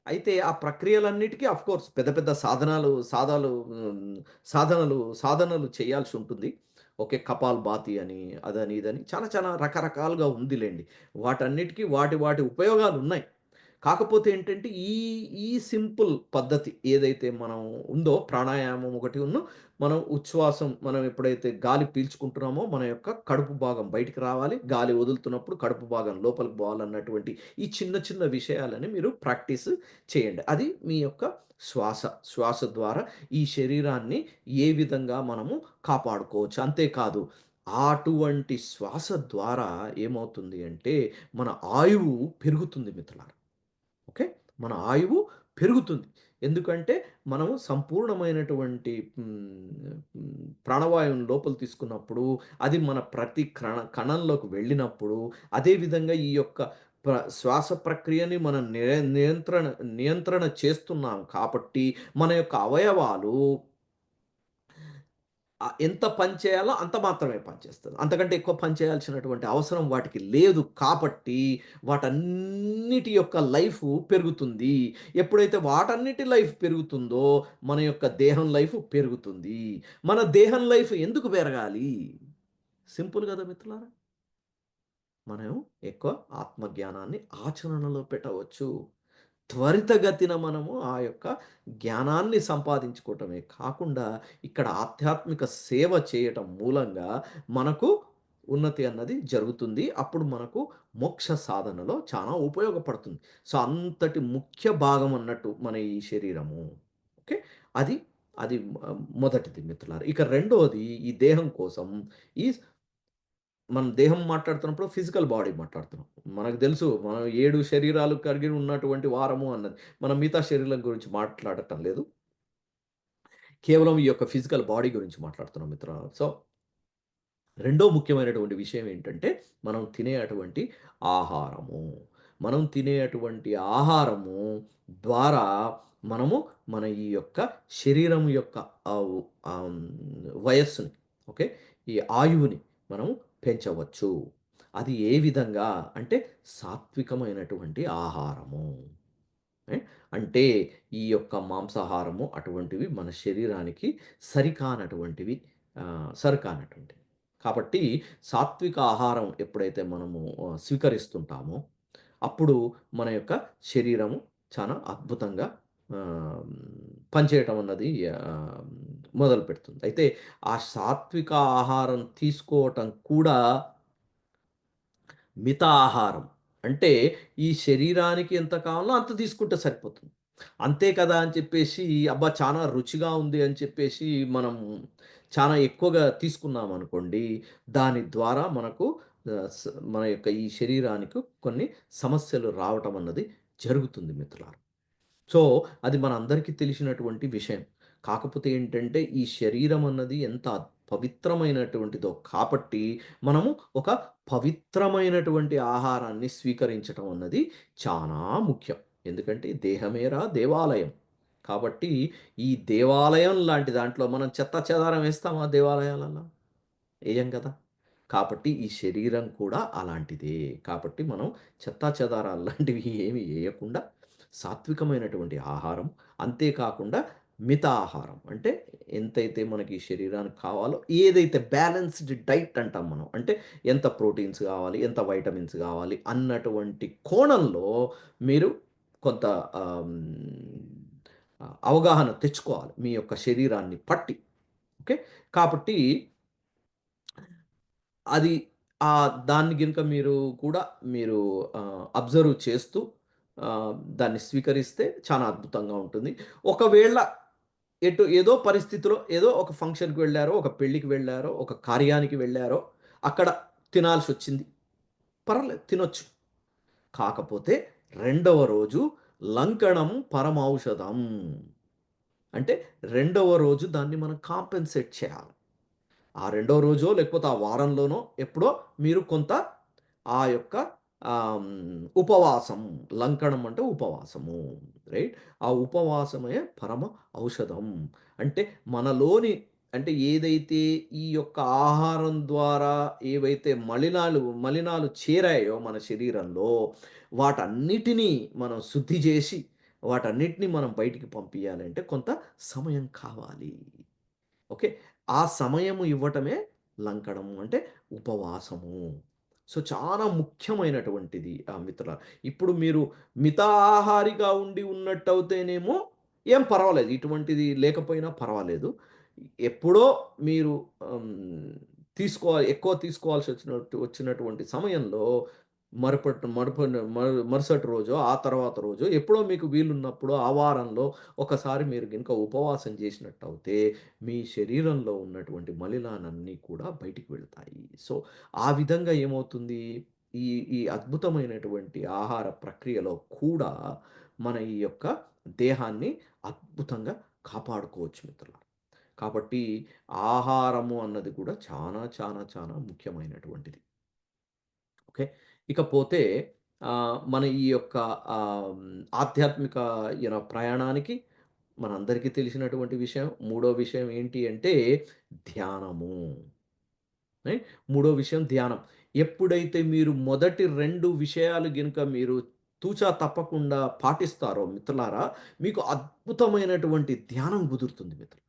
అయితే ఆ ప్రక్రియలన్నిటికీ ఆఫ్‌కోర్స్ పెద్ద పెద్ద సాధనలు చేయాల్సి ఉంటుంది. ఓకే. కపాల్‌భాతి అని, అదని, ఇదని చాలా చాలా రకరకాలుగా ఉందిలెండి. వాటన్నిటికి వాటి ఉపయోగాలున్నాయి. కాకపోతే ఏంటంటే ఈ సింపుల్ పద్ధతి ఏదైతే మనం ఉందో ప్రాణాయామం ఒకటి మనం ఉచ్ఛ్వాసం మనం ఎప్పుడైతే గాలి పీల్చుకుంటున్నామో మన యొక్క కడుపు భాగం బయటికి రావాలి. గాలి వదులుతున్నప్పుడు కడుపు భాగం లోపలికి పోవాలన్నటువంటి ఈ చిన్న చిన్న విషయాలని మీరు ప్రాక్టీస్ చేయండి. అది మీ యొక్క శ్వాస ద్వారా ఈ శరీరాన్ని ఏ విధంగా మనము కాపాడుకోవచ్చు. అంతేకాదు అటువంటి శ్వాస ద్వారా ఏమవుతుంది అంటే మన ఆయువు పెరుగుతుంది మిత్రులారా. ఓకే. మన ఆయువు పెరుగుతుంది. ఎందుకంటే మనము సంపూర్ణమైనటువంటి ప్రాణవాయువుని లోపలికి తీసుకున్నప్పుడు, అది మన ప్రతి కణంలోకి వెళ్ళినప్పుడు, అదే విధంగా ఈ యొక్క శ్వాస ప్రక్రియని మనం నియంత్రణ చేస్తున్నాం కాబట్టి, మన యొక్క అవయవాలు ఎంత పని చేయాలో అంత మాత్రమే పనిచేస్తది. అంతకంటే ఎక్కువ పని చేయాల్సినటువంటి అవసరం వాటికి లేదు కాబట్టి, వాటన్నిటి యొక్క లైఫు పెరుగుతుంది. ఎప్పుడైతే వాటన్నిటి లైఫ్ పెరుగుతుందో, మన యొక్క దేహం లైఫ్ పెరుగుతుంది. మన దేహం లైఫ్ ఎందుకు పెరగాలి? సింపుల్ గదా మిత్రులారా! మనం ఎక్కువ ఆత్మజ్ఞానాన్ని ఆచరణలో పెట్టవచ్చు. త్వరితగతిన మనము ఆ యొక్క జ్ఞానాన్ని సంపాదించుకోవటమే కాకుండా, ఇక్కడ ఆధ్యాత్మిక సేవ చేయటం మూలంగా మనకు ఉన్నతి అన్నది జరుగుతుంది. అప్పుడు మనకు మోక్ష సాధనలో చాలా ఉపయోగపడుతుంది. సో, అంతటి ముఖ్య భాగం అన్నట్టు మన ఈ శరీరము. ఓకే. అది అది మొదటిది మిత్రులారా. ఇక రెండోది ఈ దేహం కోసం ఈ మనం దేహం మాట్లాడుతున్నప్పుడు ఫిజికల్ బాడీ మాట్లాడుతున్నాం. మనకు తెలుసు మనం 7 శరీరాలు కలిగి ఉన్నటువంటి వారము అన్నది. మనం మిగతా శరీరం గురించి మాట్లాడటం లేదు. కేవలం ఈ యొక్క ఫిజికల్ బాడీ గురించి మాట్లాడుతున్నాం మిత్రులారా. సో, రెండో ముఖ్యమైనటువంటి విషయం ఏంటంటే, మనం తినే అటువంటి ఆహారము. మనం తినే అటువంటి ఆహారము ద్వారా మనము మన ఈ యొక్క శరీరం యొక్క ఆహ్, వయస్సుని ఓకే. ఈ ఆయువుని మనం పెంచవచ్చు. అది ఏ విధంగా అంటే సాత్వికమైనటువంటి ఆహారము. ఏ అంటే ఈ యొక్క మాంసాహారము అటువంటివి మన శరీరానికి సరికానటువంటివి సరికానటువంటివి. కాబట్టి సాత్విక ఆహారం ఎప్పుడైతే మనము స్వీకరిస్తుంటామో, అప్పుడు మన యొక్క శరీరము చాలా అద్భుతంగా ఆహ్, పనిచేయటం అన్నది ఆహ్, మొదలుపెడుతుంది. అయితే ఆ సాత్విక ఆహారం తీసుకోవటం కూడా మితాహారం. అంటే ఈ శరీరానికి ఎంత కావాలో అంత తీసుకుంటే సరిపోతుంది. అంతే కదా అని చెప్పేసి అబ్బా! చానా రుచిగా ఉంది అని చెప్పేసి మనం చానా ఎక్కువగా తీసుకున్నామనుకోండి, దాని ద్వారా మనకు మన యొక్క ఈ శరీరానికి కొన్ని సమస్యలు రావటం అన్నది జరుగుతుంది మిత్రులారా. సో, అది మనందరికీ తెలిసినటువంటి విషయం. కాకపోతే ఏంటంటే, ఈ శరీరం అన్నది ఎంత పవిత్రమైనటువంటిదో కాబట్టి, మనము ఒక పవిత్రమైనటువంటి ఆహారాన్ని స్వీకరించటం అన్నది చానా ముఖ్యం. ఎందుకంటే, దేహమేరా దేవాలయం. కాబట్టి, ఈ దేవాలయం లాంటి దాంట్లో మనం చెత్తాచెదారం ఏస్తామా దేవాలయాలల్ల? ఎయం గదా! కాబట్టి ఈ శరీరం కూడా అలాంటిదే. కాబట్టి మనం చెత్తాచెదారాలు లాంటివి ఏమి ఎయకుండా సాత్వికమైనటువంటి ఆహారం, అంతేకాకుండా మితాహారం. అంటే ఎంతైతే మనకి శరీరానికి కావాలో ఏదైతే బ్యాలెన్స్‌డ్ డైట్ అంటాం మనం. అంటే ఎంత ప్రోటీన్స్ గావాలి, ఎంత వైటమిన్స్ గావాలి అన్నటువంటి కోణంలో మీరు కొంత ఆహ్, అవగాహన తెచ్చుకోవాలి. మీ యొక్క శరీరాన్ని పట్టి. ఓకే. కాబట్టి అది దాన్ని గినుక మీరు కూడా మీరు అబ్జర్వ్ చేస్తూ దాన్ని స్వీకరిస్తే చాలా అద్భుతంగా ఉంటుంది. ఒకవేళ ఏదో పరిస్థితిలో ఏదో ఒక ఫంక్షన్‌కి వెళ్లారో, ఒక పెళ్ళికి వెళ్లారో, ఒక కార్యానికి వెళ్లారో, అక్కడ తినాల్సొచ్చింది. పర్వాలేదు తినొచ్చు. కాకపోతే రెండవ రోజు లంకణం పరమౌషధం. అంటే రెండవ రోజు దాన్ని మనం కాంపెన్సేట్ చేయాలి. ఆ రెండో రోజో, లేకపోతే ఆ వారంలోనో ఎప్పుడో మీరు కొంత ఆ యొక్క ఉపవాసం లంకణం అంటే ఉపవాసము. రైట్. ఆ ఉపవాసమే పరమ ఔషధం. అంటే మనలోని అంటే ఏదైతే ఈ యొక్క ఆహారం ద్వారా ఏవైతే మలినాలు చేరాయో మన శరీరంలో, వాటన్నిటిని మనం శుద్ధి చేసి, వాటన్నిటిని మనం బయటికి పంపియాలంటే కొంత సమయం కావాలి. ఓకే. ఆ సమయము ఇవ్వటమే లంకడము అంటే ఉపవాసము. సో, చాలా ముఖ్యమైనటువంటిది మిత్రులారా. ఇప్పుడు మీరు మితాహారిగా ఉండి ఉన్నట్టయితేనేమో ఏం పర్వాలేదు. ఇటువంటిది లేకపోయినా పర్వాలేదు. ఎప్పుడో మీరు హ్మ్, ఎక్కువ వచ్చినటువంటి సమయంలో మరుపటి మరుపన మరు మరుసటి రోజో, ఆ తర్వాత రోజో ఎప్పుడో మీకు వీలున్నప్పుడు ఆ వారంలో ఒకసారి మీరు గనుక ఉపవాసం చేసినట్టయితే మీ శరీరంలో ఉన్నటువంటి మలినాలన్నీ కూడా బయటికి వెళ్తాయి. సో, ఆ విధంగా ఏమవుతుంది, ఈ ఈ అద్భుతమైనటువంటి ఆహార ప్రక్రియలో కూడా మన ఈ యొక్క దేహాన్ని అద్భుతంగా కాపాడుకోవచ్చు మిత్రులారా. కాబట్టి ఆహారము అన్నది కూడా చాలా ముఖ్యమైనటువంటిది. ఓకే. ఇకపోతే మన ఈ యొక్క ఆధ్యాత్మిక ప్రయాణానికి మనందరికీ తెలిసినటువంటి విషయం. మూడో విషయం ఏంటి అంటే ధ్యానము. రైట్. మూడో విషయం ధ్యానం. ఎప్పుడైతే మీరు మొదటి 2 విషయాలు గనుక మీరు తూచా తప్పకుండా పాటిస్తారో మిత్రులారా, మీకు అద్భుతమైనటువంటి ధ్యానం కుదురుతుంది మిత్రులు.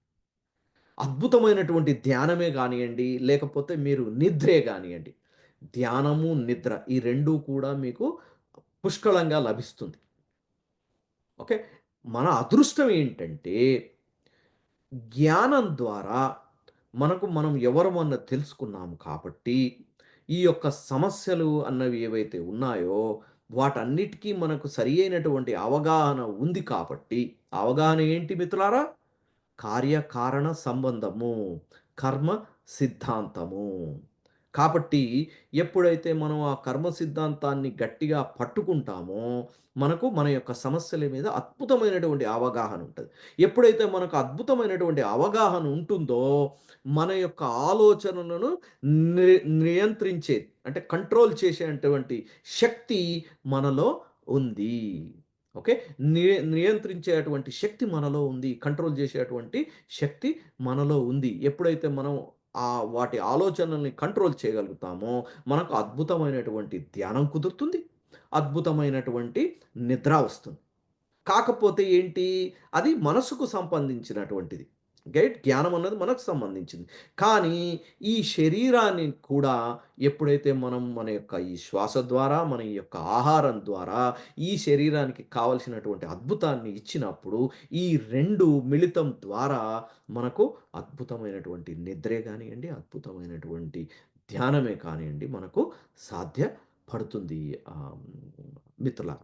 అద్భుతమైనటువంటి ధ్యానమే గానియండి, లేకపోతే మీరు నిద్రే గానియండి. ధ్యానము, నిద్ర ఈ 2 కూడా మీకు పుష్కలంగా లభిస్తుంది. ఓకే. మన అదృష్టం ఏంటంటే, జ్ఞానం ద్వారా మనకు మనం ఎవరమన్నది తెలుసుకున్నాము కాబట్టి, ఈ యొక్క సమస్యలు అన్నవి ఏవైతే ఉన్నాయో, వాటన్నిటికీ మనకు సరియైనటువంటి అవగాహన ఉంది కాబట్టి, అవగాహన ఏంటి మిత్రులారా? కార్యకారణ సంబంధము. కర్మ సిద్ధాంతము. కాబట్టి ఎప్పుడైతే మనం ఆ కర్మ సిద్ధాంతాన్ని గట్టిగా పట్టుకుంటామో, మనకు మన యొక్క సమస్యల మీద అద్భుతమైనటువంటి అవగాహన ఉంటది. ఎప్పుడైతే మనకు అద్భుతమైనటువంటి అవగాహన ఉంటుందో, మన యొక్క ఆలోచనలను నియంత్రించే అంటే కంట్రోల్ చేసేటువంటి శక్తి మనలో ఉంది. ఓకే. నియంత్రించేటువంటి శక్తి మనలో ఉంది. కంట్రోల్ చేసేటువంటి శక్తి మనలో ఉంది. ఎప్పుడైతే మనం వాటి ఆలోచనల్ని కంట్రోల్ చేయగలుగుతామో, మనకు అద్భుతమైనటువంటి ధ్యానం కుదురుతుంది. అద్భుతమైనటువంటి నిద్ర వస్తుంది. కాకపోతే ఏంటి? అది మనసుకు సంబంధించినటువంటిది. జ్ఞానం అన్నది మనకు సంబంధించింది. కానీ ఈ శరీరాన్ని కూడా ఎప్పుడైతే మనం మన యొక్క ఈ శ్వాస ద్వారా, మన ఈ యొక్క ఆహారం ద్వారా ఈ శరీరానికి కావాల్సినటువంటి అద్భుతాన్ని ఇచ్చినప్పుడు, ఈ 2 మిళితం ద్వారా మనకు అద్భుతమైనటువంటి నిద్రే గానియండి, అద్భుతమైనటువంటి ధ్యానమే కానియండి మనకు సాధ్యపడుతుంది మిత్రులారా.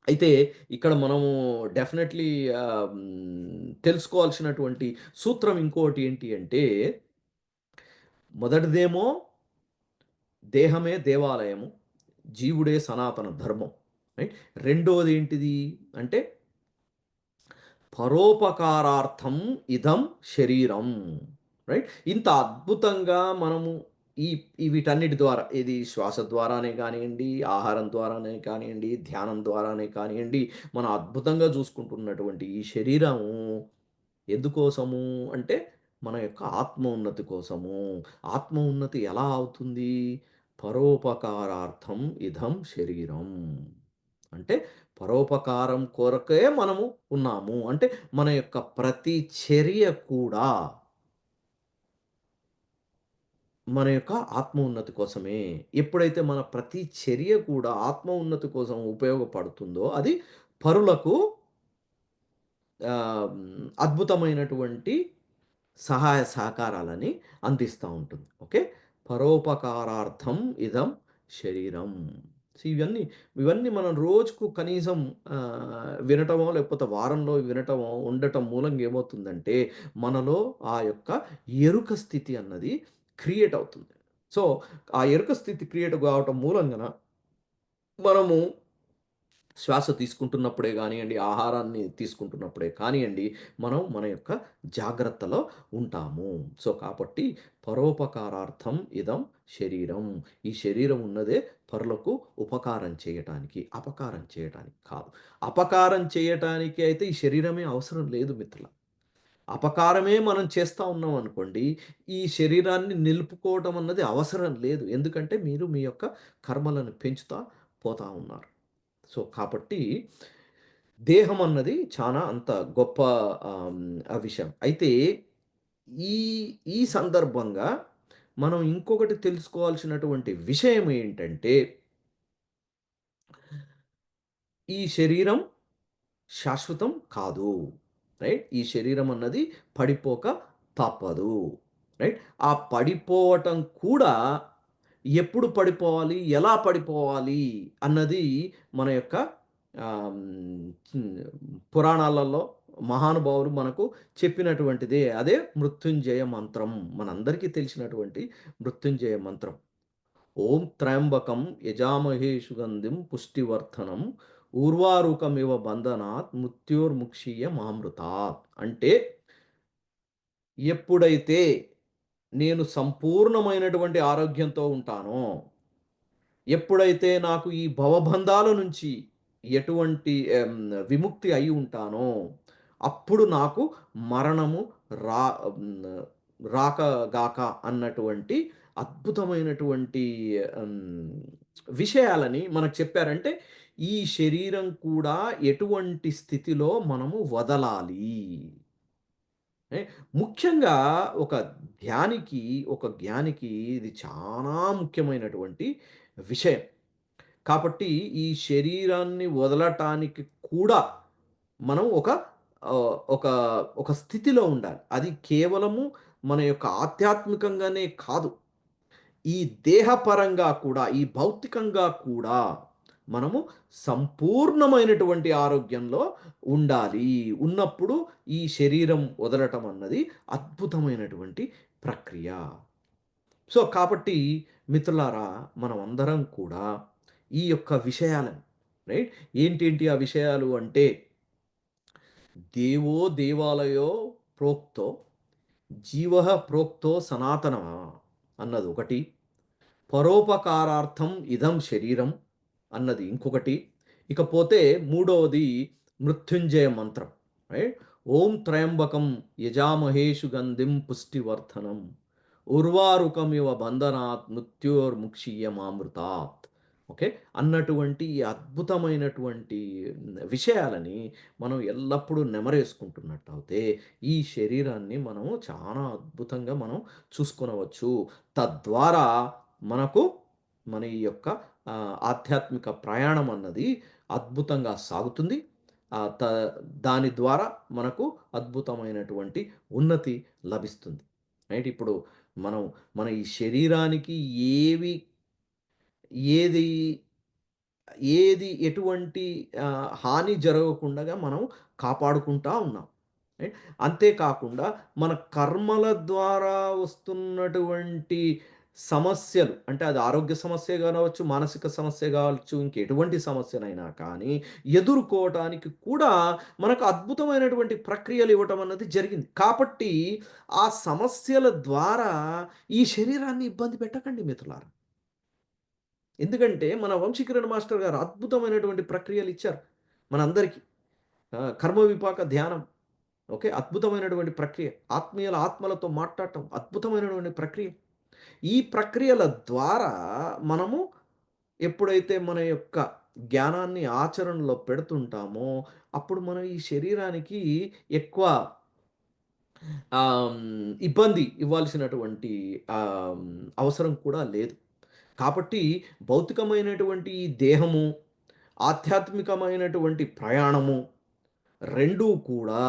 అయితే ఇక్కడ మనము డెఫినెట్‌లీ తెలుసుకోవాల్సినటువంటి సూత్రం ఇంకోటి ఏంటి అంటే, మొదటిదేమో దేహమే దేవాలయము. జీవుడే సనాతన ధర్మం. రైట్. రెండోదేంటిది అంటే పరోపకారార్థం ఇదం శరీరం. రైట్. ఇంత అద్భుతంగా మనము ఈ వీటన్నిటి ద్వారా ఇది శ్వాస ద్వారానే గానియండి, ఆహారం ద్వారానే కానియండి, ధ్యానం ద్వారానే కానియండి, మనం అద్భుతంగా చూసుకుంటున్నటువంటి ఈ శరీరము ఎందుకోసము అంటే, మన యొక్క ఆత్మ ఉన్నతి కోసము. ఆత్మ ఉన్నతి ఎలా అవుతుంది? పరోపకారార్థం ఇదం శరీరం. అంటే పరోపకారం కొరకే మనము ఉన్నాము. అంటే మన యొక్క ప్రతి చర్య కూడా మన యొక్క ఆత్మ ఉన్నతి కోసమే. ఎప్పుడైతే మన ప్రతి చర్య కూడా ఆత్మ ఉన్నతి కోసం ఉపయోగపడుతుందో, అది పరులకు అద్భుతమైనటువంటి సహాయ సహకారాలని అందిస్తా ఉంటుంది. ఓకే. పరోపకారార్థం ఇదం శరీరం. సో, ఇవన్నీ మనం రోజుకు కనీసం వినటమో, లేకపోతే వారంలో వినటమో, ఉండటం మూలంగా ఏమవుతుందంటే, మనలో ఆ యొక్క ఎరుక స్థితి అన్నది క్రియేట్ అవుతుంది. సో, ఆ ఎరుక స్థితి క్రియేట్ కావటం మూలంగన మనము శ్వాస తీసుకుంటున్నప్పుడే గానియండి, ఆహారాన్ని తీసుకుంటున్నప్పుడే కానియండి, మనం మన యొక్క జాగ్రత్తలో ఉంటాము. సో, కాబట్టి పరోపకారార్థం ఇదం శరీరం. ఈ శరీరం ఉన్నదే పరులకు ఉపకారం చేయటానికి, అపకారం చేయటానికి కాదు. అపకారం చేయటానికి అయితే ఈ శరీరమే అవసరం లేదు మిత్రులారా. అపకారమే మనం చేస్తా ఉన్నామనుకోండి, ఈ శరీరాన్ని నిలుపుకోవటం అన్నది అవసరం లేదు. ఎందుకంటే మీరు మీ యొక్క కర్మలను పెంచుతా పోతా ఉన్నారు. సో, కాబట్టి దేహం అన్నది చాలా అంత గొప్ప విషయం. అయితే ఈ ఈ సందర్భంగా మనం ఇంకొకటి తెలుసుకోవాల్సినటువంటి విషయం ఏంటంటే, ఈ శరీరం శాశ్వతం కాదు. రైట్? ఈ శరీరం అన్నది పడిపోక తప్పదు. రైట్? ఆ పడిపోవటం కూడా ఎప్పుడు పడిపోవాలి? ఎలా పడిపోవాలి? అన్నది మన యొక్క పురాణాలలో మహానుభావులు మనకు చెప్పినటువంటిదే. అదే మృత్యుంజయ మంత్రం. మనందరికీ తెలిసినటువంటి మృత్యుంజయ మంత్రం. ఓం త్రయంబకం యజామహే సుగంధిం పుష్టివర్ధనం ఊర్వారుకమివ బంధనాత్ మృత్యోర్ముక్షీయ మామృతాత్. అంటే ఎప్పుడైతే నేను సంపూర్ణమైనటువంటి ఆరోగ్యంతో ఉంటానో, ఎప్పుడైతే నాకు ఈ భవబంధాల నుంచి ఎటువంటి విముక్తి అయి ఉంటానో, అప్పుడు నాకు మరణము రా హ్మ్, రాకగాక అన్నటువంటి అద్భుతమైనటువంటి హ్మ్, విషయాలని మనకు చెప్పారంటే, ఈ శరీరం కూడా ఎటువంటి స్థితిలో మనము వదలాలి. ఏ ముఖ్యంగా ఒక ధ్యానికి, ఒక జ్ఞానికి ఇది చాలా ముఖ్యమైనటువంటి విషయం. కాబట్టి ఈ శరీరాన్ని వదలటానికి కూడా మనం ఒక ఒక స్థితిలో ఉండాలి. అది కేవలము మన యొక్క ఆధ్యాత్మికంగానే కాదు. ఈ దేహపరంగా కూడా, ఈ భౌతికంగా కూడా మనము సంపూర్ణమైనటువంటి ఆరోగ్యంలో ఉండాలి. ఉన్నప్పుడు ఈ శరీరం వదలటం అన్నది అద్భుతమైనటువంటి ప్రక్రియ. సో, కాబట్టి మిత్రులారా, మనమందరం కూడా ఈ యొక్క విషయాలను రైట్? ఏంటేంటి ఆ విషయాలు అంటే, దేవో దేవాలయో ప్రోక్తో, జీవః ప్రోక్తో సనాతనః అన్నదొకటి. పరోపకారార్థం ఇదం శరీరం అన్నది ఇంకొకటి. ఇకపోతే మూడవది మృత్యుంజయ మంత్రం. రైట్? ఓం త్రయంబకం యజామహే సుగంధిం పుష్టివర్ధనం ఉర్వారుకమివ బంధనాత్ మృత్యోర్ముక్షీయమామృతాత్. ఓకే. అన్నటువంటి ఈ అద్భుతమైనటువంటి విషయాలని మనం ఎల్లప్పుడూ నెమరేసుకుంటున్నట్టయితే, ఈ శరీరాన్ని మనము చాలా అద్భుతంగా మనం చూసుకొనవచ్చు. తద్వారా మనకు మన ఈ యొక్క ఆధ్యాత్మిక ప్రయాణం అన్నది అద్భుతంగా సాగుతుంది. ఆహ్, త దాని ద్వారా మనకు అద్భుతమైనటువంటి ఉన్నతి లభిస్తుంది. రైట్? ఇప్పుడు మనం మన ఈ శరీరానికి ఏవి ఏది ఏది ఎటువంటి హాని జరగకుండగా మనం కాపాడుకుంటా ఉన్నాం. రైట్? అంతేకాకుండా మన కర్మల ద్వారా వస్తున్నటువంటి సమస్యలు అంటే అది ఆరోగ్య సమస్య కావచ్చు, మానసిక సమస్య కావచ్చు, ఇంకెటువంటి సమస్యనైనా కానీ ఎదుర్కోవటానికి కూడా మనకు అద్భుతమైనటువంటి ప్రక్రియలు ఇవ్వటం అన్నది జరిగింది. కాబట్టి ఆ సమస్యల ద్వారా ఈ శరీరాన్ని ఇబ్బంది పెట్టకండి మిత్రులారా. ఎందుకంటే మన వంశీకిరణ్ మాస్టర్ గారు అద్భుతమైనటువంటి ప్రక్రియలిచ్చారు మనందరికీ. కర్మ విపాక ధ్యానం. ఓకే. అద్భుతమైనటువంటి ప్రక్రియ. ఆత్మీయుల ఆత్మలతో మాట్లాడటం అద్భుతమైనటువంటి ప్రక్రియ. ఈ ప్రక్రియల ద్వారా మనము ఎప్పుడైతే మన యొక్క జ్ఞానాన్ని ఆచరణలో పెడుతుంటామో, అప్పుడు మనం ఈ శరీరానికి ఎక్కువ ఇబ్బంది ఇవ్వాల్సినటువంటి అవసరం కూడా లేదు. కాబట్టి భౌతికమైనటువంటి ఈ దేహము, ఆధ్యాత్మికమైనటువంటి ప్రయాణము 2 కూడా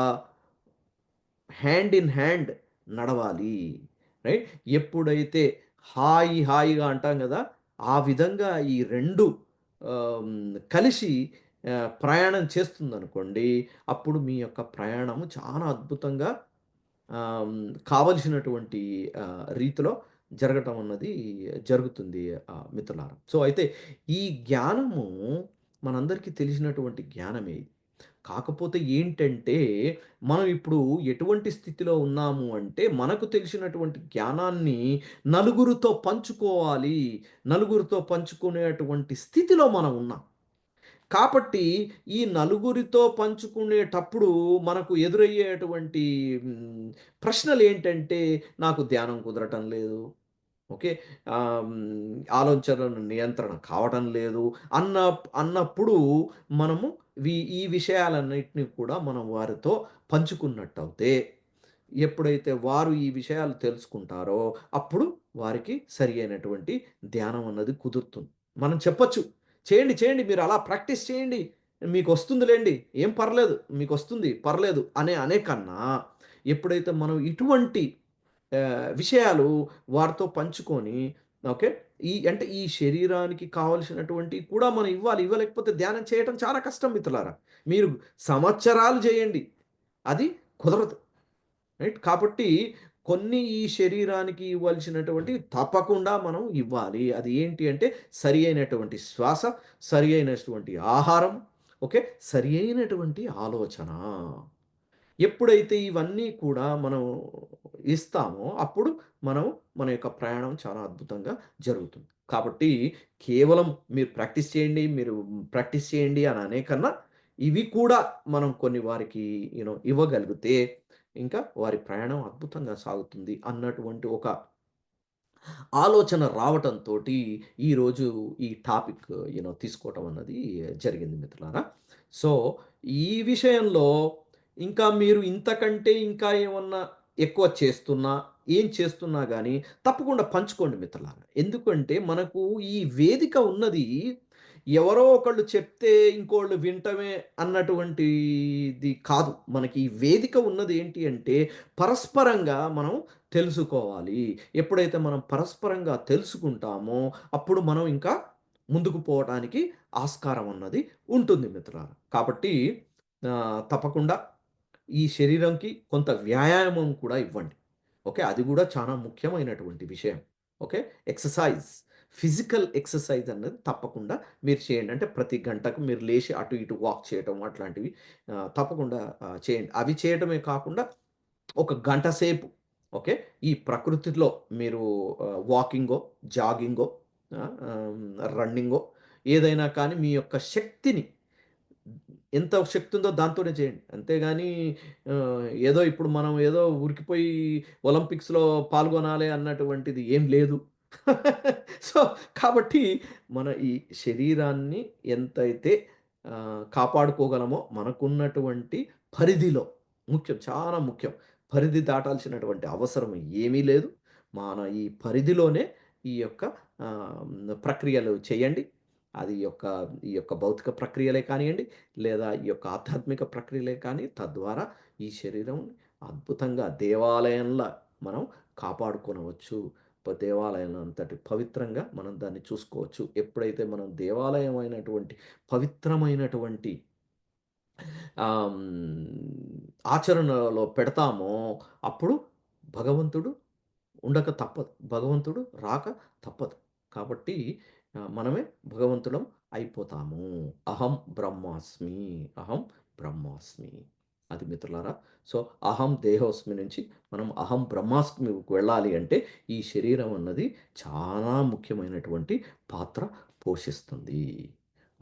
హ్యాండ్ ఇన్ హ్యాండ్ నడవాలి. రైట్? ఎప్పుడైతే హాయిగా అంటాం గదా! ఆ విధంగా ఈ 2 కలిసి ప్రయాణం చేస్తుందనుకోండి, అప్పుడు మీ యొక్క ప్రయాణము చాలా అద్భుతంగా కావలసినటువంటి రీతిలో జరగటం అన్నది జరుగుతుంది మిత్రులారా. సో, అయితే ఈ జ్ఞానము మనందరికీ తెలిసినటువంటి జ్ఞానమే ఇది. కాకపోతే ఏంటంటే, మనం ఇప్పుడు ఎటువంటి స్థితిలో ఉన్నాము అంటే, మనకు తెలిసినటువంటి జ్ఞానాన్ని నలుగురితో పంచుకోవాలి. నలుగురితో పంచుకునేటువంటి స్థితిలో మనం ఉన్నాం. కాబట్టి ఈ నలుగురితో పంచుకునేటప్పుడు మనకు ఎదురయ్యేటువంటి ప్రశ్నలేంటంటే, నాకు ధ్యానం కుదరటం లేదు. ఓకే. ఆలోచనల నియంత్రణ కావటం లేదు. అన్నప్పుడు మనము ఈ విషయాలన్నిటిని కూడా మనం వారితో పంచుకున్నట్టయితే, ఎప్పుడైతే వారు ఈ విషయాలు తెలుసుకుంటారో, అప్పుడు వారికి సరి అయినటువంటి ధ్యానం అన్నది కుదురుతుంది. మనం చెప్పొచ్చు, "చేయండి, చేయండి. మీరు అలా ప్రాక్టీస్ చేయండి. మీకొస్తుందిలెండి. ఏం పర్లేదు. మీకొస్తుంది. పర్లేదు" అనే కన్నా, ఎప్పుడైతే మనం ఇటువంటి విషయాలు వారితో పంచుకొని, ఓకే. అంటే ఈ శరీరానికి కావాల్సినటువంటివి కూడా మనం ఇవ్వాలి. ఇవ్వలేకపోతే ధ్యానం చేయటం చాలా కష్టం మిత్రులారా. మీరు సంవత్సరాలు చేయండి. అది కుదరదు. రైట్. కాబట్టి కొన్ని ఈ శరీరానికి ఇవ్వాల్సినటువంటివి తప్పకుండా మనం ఇవ్వాలి. అది ఏంటి అంటే సరి అయినటువంటి శ్వాస, సరి అయినటువంటి ఆహారం, ఓకే. సరి అయినటువంటి ఆలోచన. ఎప్పుడైతే ఇవన్నీ కూడా మనం ఇస్తామో, అప్పుడు మనం మన యొక్క ప్రయాణం చాలా అద్భుతంగా జరుగుతుంది. కాబట్టి కేవలం మీరు ప్రాక్టీస్ చేయండి, మీరు ప్రాక్టీస్ చేయండి అని అనే కన్నా, ఇవి కూడా మనం కొన్ని వారికి ఇవ్వగలిగితే, ఇంకా వారి ప్రయాణం అద్భుతంగా సాగుతుంది అన్నటువంటి ఒక ఆలోచన రావటంతోటి ఈరోజు ఈ టాపిక్ తీసుకోవటం అన్నది జరిగింది మిత్రులారా. సో, ఈ విషయంలో ఇంకా మీరు ఇంతకంటే ఇంకా ఏమన్నా ఎక్కువ చేస్తున్నా, ఏం చేస్తున్నా గానీ తప్పకుండా పంచుకోండి మిత్రులారా. ఎందుకంటే మనకు ఈ వేదిక ఉన్నది ఎవరో ఒకళ్ళు చెప్తే ఇంకోళ్ళు వింటమే అన్నటువంటిది కాదు. మనకి ఈ వేదిక ఉన్నది ఏంటి అంటే పరస్పరంగా మనం తెలుసుకోవాలి. ఎప్పుడైతే మనం పరస్పరంగా తెలుసుకుంటామో, అప్పుడు మనం ఇంకా ముందుకు పోవటానికి ఆస్కారం అన్నది ఉంటుంది మిత్రులారా. కాబట్టి తప్పకుండా ఈ శరీరంకి కొంత వ్యాయామం కూడా ఇవ్వండి. ఓకే. అది గూడా చాలా ముఖ్యమైనటువంటి విషయం. ఓకే. ఎక్సర్‌సైజ్, ఫిజికల్ ఎక్సర్‌సైజ్ అన్నది తప్పకుండా మీరు చేయండి. అంటే ప్రతి గంటకు మీరు లేచి అటు ఇటు వాక్ చేయటం అట్లాంటివి తప్పకుండా చేయండి. అవి చేయటమే కాకుండా ఒక గంట సేపు, ఓకే. ఈ ప్రకృతిలో మీరు వాకింగో, జాగింగో, రన్నింగో ఏదైనా కానీ మీ యొక్క శక్తిని ఎంత శక్తి ఉందో దాంతోనే చేయండి. అంతేగాని ఏదో ఇప్పుడు మనం ఏదో ఉరికిపోయి ఒలింపిక్స్‌లో పాల్గొనాలి అన్నటువంటిది ఏం లేదు. సో, కాబట్టి మన ఈ శరీరాన్ని ఎంతైతే కాపాడుకోగలమో మనకున్నటువంటి పరిధిలో ముఖ్యం, చాలా ముఖ్యం. పరిధి దాటాల్సినటువంటి అవసరం ఏమీ లేదు. మన ఈ పరిధిలోనే ఈ యొక్క ప్రక్రియలు చేయండి. అది ఈ యొక్క భౌతిక ప్రక్రియలే కానియండి, లేదా ఈ యొక్క ఆధ్యాత్మిక ప్రక్రియలే కానీ, తద్వారా ఈ శరీరం అద్భుతంగా దేవాలయంలా మనం కాపాడుకొనవచ్చు. దేవాలయం అంతటి పవిత్రంగా మనం దాన్ని చూసుకోవచ్చు. ఎప్పుడైతే మనం దేవాలయం అయినటువంటి పవిత్రమైనటువంటి ఆచరణలో పెడతామో, అప్పుడు భగవంతుడు ఉండక తప్పదు. భగవంతుడు రాక తప్పదు. కాబట్టి మనమే భగవంతులం అయిపోతాము. అహం బ్రహ్మాస్మి, అహం బ్రహ్మాస్మి. అది మిత్రులారా. సో, అహం దేహోస్మి నుంచి మనం అహం బ్రహ్మాస్మికి వెళ్ళాలి అంటే, ఈ శరీరం అన్నది చాలా ముఖ్యమైనటువంటి పాత్ర పోషిస్తుంది.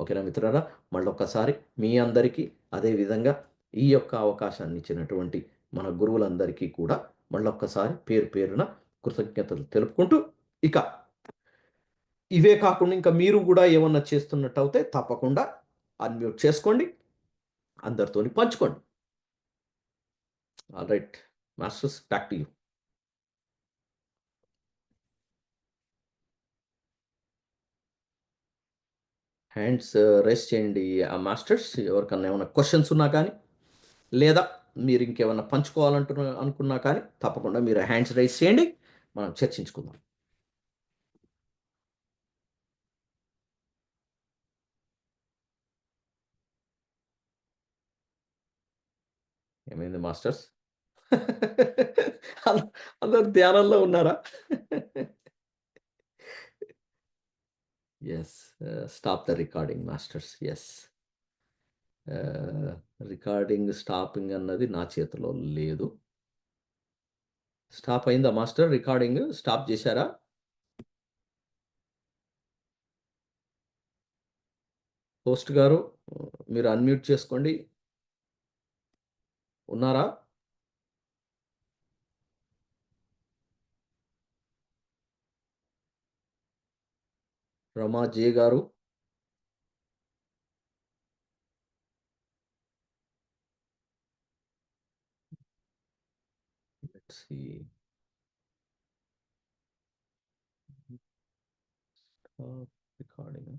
ఓకేనా మిత్రులారా? మళ్ళొక్కసారి మీ అందరికీ అదే విధంగా ఈ యొక్క అవకాశాన్ని ఇచ్చినటువంటి మన గురువులందరికీ కూడా మళ్ళొక్కసారి పేరు పేరున కృతజ్ఞతలు తెలుపుకుంటూ, ఇక ఇవే కాకుండా ఇంకా మీరు గూడా ఏమన్నా చేస్తున్నట్టయితే తప్పకుండా అన్‌మ్యూట్ చేసుకోండి. అందరితోని పంచుకోండి. Alright. Masters back to you. Hands rise చేయండి మాస్టర్స్. ఎవరికన్నా ఏమన్నా క్వెషన్స్ ఉన్నా కానీ, లేదా మీరు ఇంకేమన్నా అనుకున్నా కానీ, తప్పకుండా మీరు హ్యాండ్స్ రైజ్ చేయండి. మనం చర్చించుకుందాం. ఏమైంది మాస్టర్స్? అం అందరూ ధ్యానంలో ఉన్నారా? Yes. Stop the recording masters. Yes. ఆహ్, రికార్డింగ్ స్టాపింగ్ అన్నది నా చేతిలో లేదు. స్టాప్ అయిందా మాస్టర్ రికార్డింగ్? స్టాప్ జేశారా? హోస్ట్ గారు మీరు అన్‌మ్యూట్ చేసుకోండి. ఉన్నారా? రమా జే గారు. Let's see. రికార్డింగ్